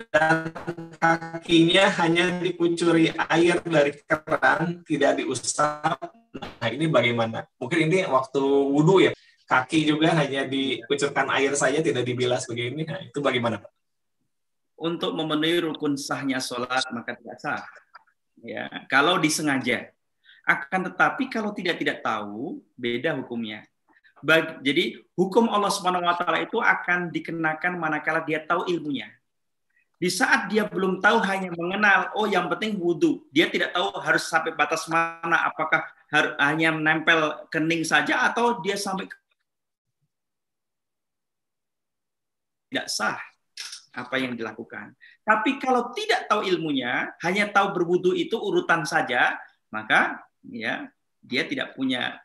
dan kakinya hanya dikucuri air dari keran, tidak diusap. Nah, ini bagaimana? Mungkin ini waktu wudhu ya, kaki juga hanya dikucurkan air saja, tidak dibilas begini. Nah, itu bagaimana Pak? Untuk memenuhi rukun sahnya sholat maka tidak sah. Ya, kalau disengaja. Akan tetapi kalau tidak tahu, beda hukumnya. Jadi hukum Allah Subhanahu wa taala itu akan dikenakan manakala dia tahu ilmunya. Di saat dia belum tahu, hanya mengenal, oh yang penting wudhu, dia tidak tahu harus sampai batas mana, apakah hanya menempel kening saja atau dia sampai tidak sah apa yang dilakukan. Tapi kalau tidak tahu ilmunya, hanya tahu berwudhu itu urutan saja, maka ya dia tidak punya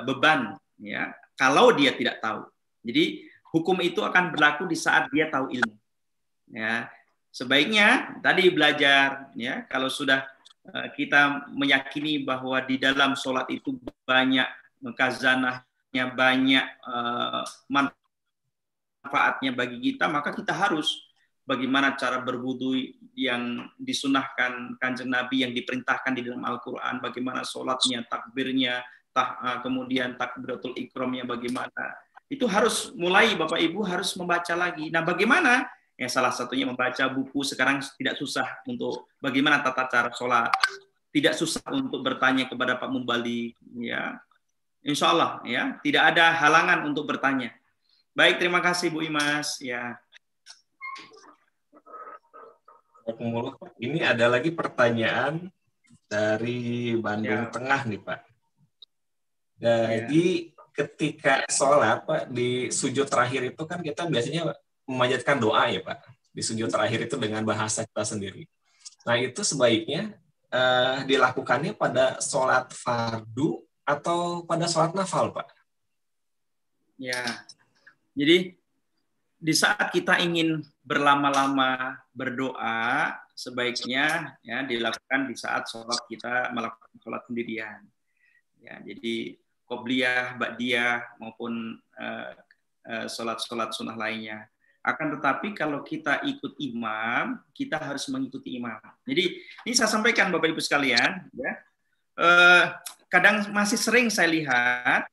beban, ya, kalau dia tidak tahu. Jadi hukum itu akan berlaku di saat dia tahu ilmu. Ya, sebaiknya tadi belajar, ya, kalau sudah kita meyakini bahwa di dalam sholat itu banyak khazanahnya, banyak manfaatnya bagi kita, maka kita harus bagaimana cara berwudu yang disunahkan Kanjeng Nabi, yang diperintahkan di dalam Al-Quran, bagaimana sholatnya, takbirnya, kemudian takbiratul ikramnya bagaimana. Itu harus mulai Bapak Ibu harus membaca lagi. Nah, bagaimana? Ya, salah satunya membaca buku. Sekarang tidak susah untuk bagaimana tata cara sholat. tidak susah untuk bertanya kepada Pak Mubalik, ya. Insya Allah, ya, tidak ada halangan untuk bertanya. Baik, terima kasih Bu Imas, ya. Ini ada lagi pertanyaan dari Bandung Ya. Tengah nih Pak. Jadi ketika sholat Pak, di sujud terakhir itu kan kita biasanya memanjatkan doa ya Pak. Di sujud terakhir itu dengan bahasa kita sendiri. Nah itu sebaiknya dilakukannya pada sholat fardu atau pada sholat nafal Pak? Ya, jadi di saat kita ingin berlama-lama berdoa, sebaiknya ya dilakukan di saat sholat kita melakukan sholat sendirian. Ya, jadi qobliyah, ba'diyah maupun sholat-sholat sunnah lainnya. Akan tetapi kalau kita ikut imam, kita harus mengikuti imam. Jadi ini saya sampaikan Bapak Ibu sekalian, ya. Kadang masih sering saya lihat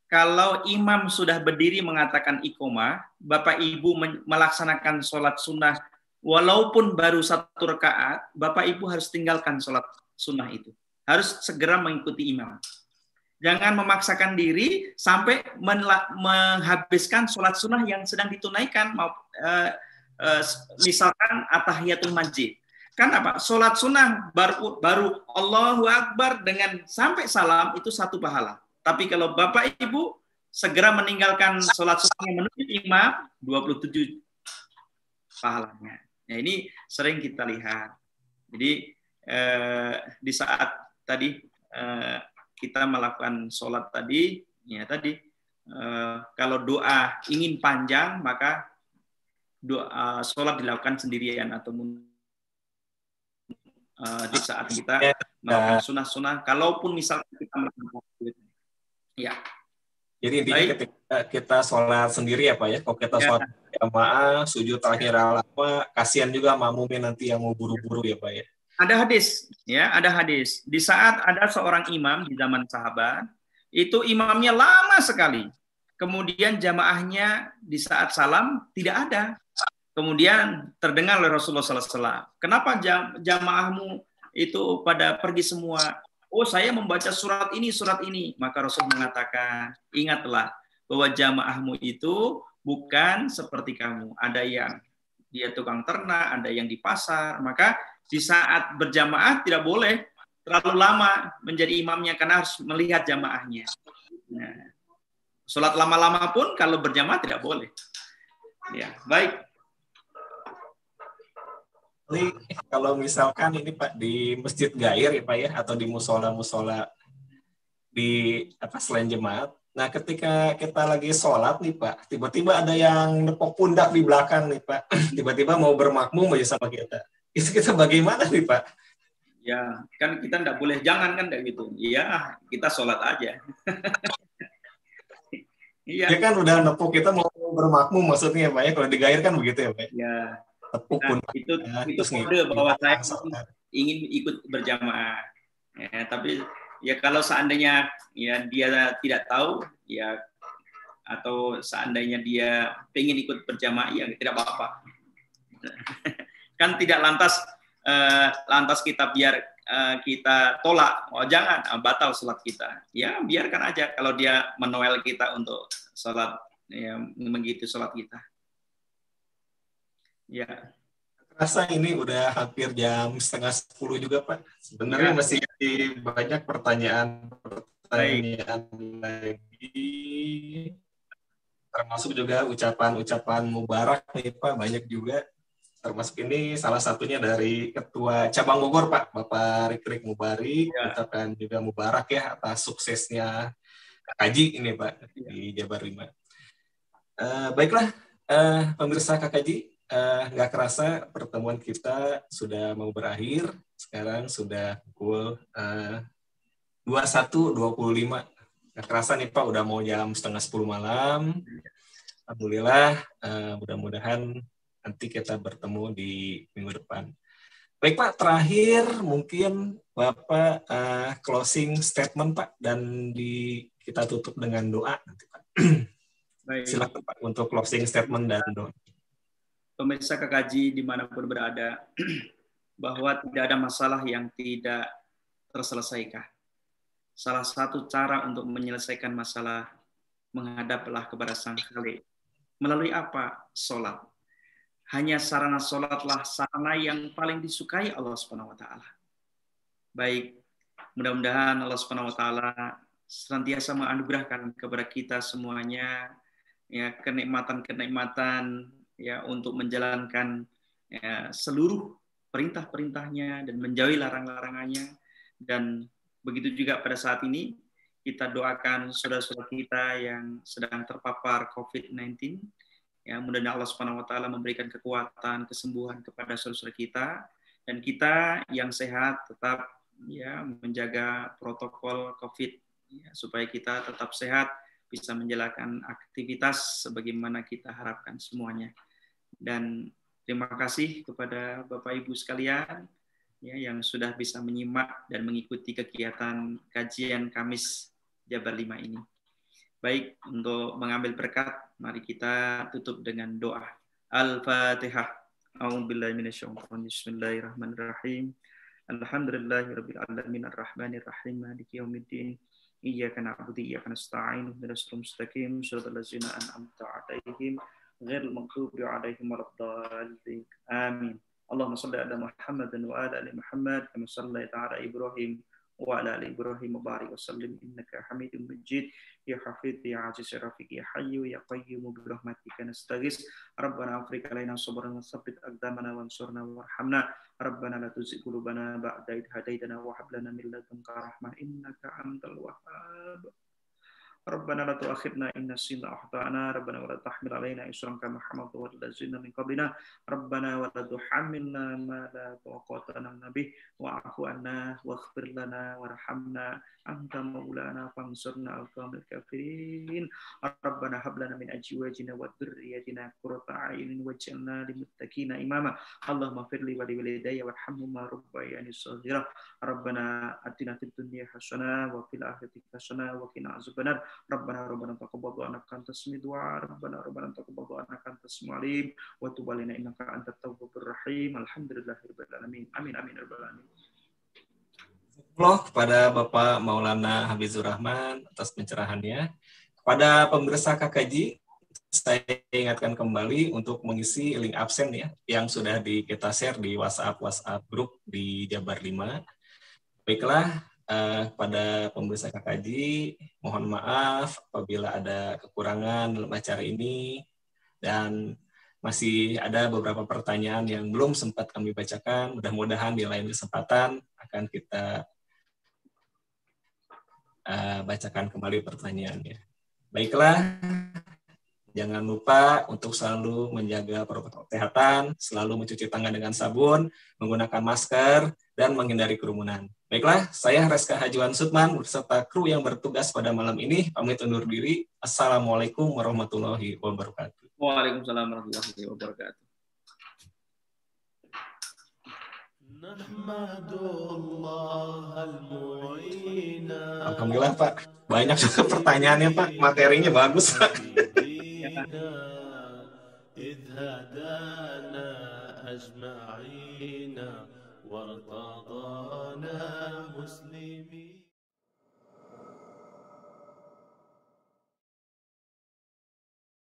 kalau imam sudah berdiri mengatakan iqomah, Bapak Ibu melaksanakan sholat sunnah, walaupun baru 1 rakaat, Bapak Ibu harus tinggalkan sholat sunnah itu. Harus segera mengikuti imam. Jangan memaksakan diri sampai menghabiskan sholat sunnah yang sedang ditunaikan, misalkan atahiyatul masjid. Kan apa? Sholat sunnah baru Allahu Akbar dengan sampai salam itu 1 pahala. Tapi kalau Bapak Ibu segera meninggalkan sholat sunnah yang menuju imam, 27 pahalanya. Nah, ini sering kita lihat. Jadi di saat tadi kita melakukan sholat tadi, ya tadi kalau doa ingin panjang maka doa sholat dilakukan sendirian atau di saat kita melakukan sunnah-sunnah. Kalaupun misalnya kita melakukan ya. Jadi intinya ketika kita sholat sendiri ya Pak ya, kalau kita sholat jamaah, sujud terakhir lama, kasihan juga makmumnya nanti yang mau buru-buru ya Pak ya. Ada hadis, ya, ada hadis. Di saat ada seorang imam di zaman sahabat, itu imamnya lama sekali. Kemudian jamaahnya di saat salam tidak ada. Kemudian terdengar oleh Rasulullah SAW, kenapa jamaahmu itu pada pergi semua? Oh, saya membaca surat ini. Maka Rasul mengatakan, ingatlah bahwa jamaahmu itu bukan seperti kamu. Ada yang dia tukang ternak, ada yang di pasar. Maka di saat berjamaah tidak boleh terlalu lama menjadi imamnya karena harus melihat jamaahnya. Nah, sholat lama-lama pun kalau berjamaah tidak boleh. Ya, baik. Jadi kalau misalkan ini Pak di Masjid Gair ya Pak ya, atau di musola-musola di selain jemaat. Nah ketika kita lagi sholat nih Pak, tiba-tiba ada yang nepok pundak di belakang nih Pak, tiba-tiba mau bermakmum aja sama kita. Itu kita bagaimana nih Pak? Ya kan kita enggak boleh, jangan kan kayak gitu. Iya, kita sholat aja. Iya. Dia kan udah nepuk kita mau bermakmum maksudnya Pak ya, kalau di Gair kan begitu ya Pak. Ya. Nah, itu kode bahwa saya ingin ikut berjamaah. Ya, tapi ya kalau seandainya ya dia tidak tahu ya, atau seandainya dia pengen ikut berjamaah ya tidak apa-apa. Kan tidak lantas kita kita tolak, oh jangan, batal sholat kita. Ya biarkan aja kalau dia menoel kita untuk sholat, ya begitu sholat kita. Ya. Rasa ini udah hampir jam 9:30 juga Pak. Sebenarnya masih banyak pertanyaan lagi. Termasuk juga ucapan mubarak nih Pak, banyak juga. Termasuk ini salah satunya dari Ketua Cabang Bogor Pak, Bapak Rikrik Mubarik. Ucapkan juga mubarak ya atas suksesnya KKJ ini Pak di Jabar 5. Baiklah pemirsa KKJ. Nggak kerasa pertemuan kita sudah mau berakhir. Sekarang sudah pukul 21.25. Nggak kerasa nih Pak, udah mau jam 9:30 malam. Alhamdulillah, mudah-mudahan nanti kita bertemu di minggu depan. Baik Pak, terakhir mungkin Bapak closing statement Pak, dan kita tutup dengan doa nanti Pak. Baik. Silakan Pak untuk closing statement dan doa. Pemirsa KKJ dimanapun berada, bahwa tidak ada masalah yang tidak terselesaikan. Salah satu cara untuk menyelesaikan masalah, menghadaplah kepada Sang Khalik. Melalui apa? Sholat. Hanya sarana sholatlah sarana yang paling disukai Allah Subhanahu wa taala. Baik, mudah-mudahan Allah Subhanahu wa taala senantiasa menganugerahkan kepada kita semuanya ya kenikmatan-kenikmatan ya untuk menjalankan ya, seluruh perintah-perintahnya dan menjauhi larang-larangannya. Dan begitu juga pada saat ini kita doakan saudara-saudara kita yang sedang terpapar COVID-19. Ya, mudah-mudahan Allah Subhanahu wa taala memberikan kekuatan, kesembuhan kepada saudara-saudara kita, dan kita yang sehat tetap ya menjaga protokol COVID ya, supaya kita tetap sehat, bisa menjalankan aktivitas sebagaimana kita harapkan semuanya. Dan terima kasih kepada Bapak Ibu sekalian ya yang sudah bisa menyimak dan mengikuti kegiatan kajian Kamis Jabar 5 ini. Baik, untuk mengambil berkat, mari kita tutup dengan doa. Al-Fatihah. A'udzubillahi minasyaitonir rajim. Bismillahirrahmanirrahim. Alhamdulillahirabbil alamin arrahmanir rahim maliki yaumiddin. Iyyaka na'budu wa iyyaka nasta'in. Ihdinas siratal mustaqim. Shiratal ladzina an'amta 'alaihim ghairil maghdubi 'alaihim waladdallin. Amin. Allahumma shalli ala Muhammadin wa ala ali Muhammad kama shallaita ala Ibrahim wa ala ali Ibrahim wa barik wa sallim innaka Hamidum Majid. Ya Hafidh ya Aziz ya Rafiq ya Hayyu ya Qayyum bi rahmatika nastaghis. Rabbana afriq alaina sabran wa tsabbit aqdamana wansurna warhamna. Rabbana la tuzigh qulubana ba'da idh hadaitana wa hab lana min ladunka rahmah innaka antal wahhab. Rabbana la tu'akhidna in nasina aw akhtana. Rabbana wa la tahmil alaina isran kama hamaltahu 'alal ladzina min qablina. Rabbana wa la tuhammilna ma la taqata lana bih wa'fu 'anna waghfir lana warhamna anta maulana fansurna 'alal qawmil kafirin. Rabbana hab lana min azwajina wa dhurriyyatina qurrata a'yunin waj'alna lil muttaqina imama. Allahumma ighfir li wa li walidayya warhamhuma rabbayani shaghira. Rabbana atina fid dunya hasanah wa fil akhirati hasanah wa qina azabannar. Rabbana taqabbal du'ana anta sami du'a. Rabbana taqabbal du'ana anta samiul alim wa tub 'alaina innaka antat tawwabur rahim. Alhamdulillahirabbil alamin. Amin amin ya rabbal alamin. Kepada Bapak Maulana Habizur Rahman atas pencerahannya. Kepada pemirsa KKJ, saya ingatkan kembali untuk mengisi link absen ya yang sudah kita share di WhatsApp grup di Jabar 5. Baiklah, pada pemirsa KKJ, mohon maaf apabila ada kekurangan dalam acara ini, dan masih ada beberapa pertanyaan yang belum sempat kami bacakan. Mudah-mudahan di lain kesempatan akan kita bacakan kembali pertanyaannya. Baiklah, jangan lupa untuk selalu menjaga protokol kesehatan, selalu mencuci tangan dengan sabun, menggunakan masker, dan menghindari kerumunan. Baiklah, saya Reska Hajuan Sutman beserta kru yang bertugas pada malam ini pamit undur diri. Assalamualaikum warahmatullahi wabarakatuh. Waalaikumsalam warahmatullahi wabarakatuh. Alhamdulillah Pak, banyak juga pertanyaannya Pak, materinya bagus Pak. إذ هدانا أجمعين وارتضانا مسلمين.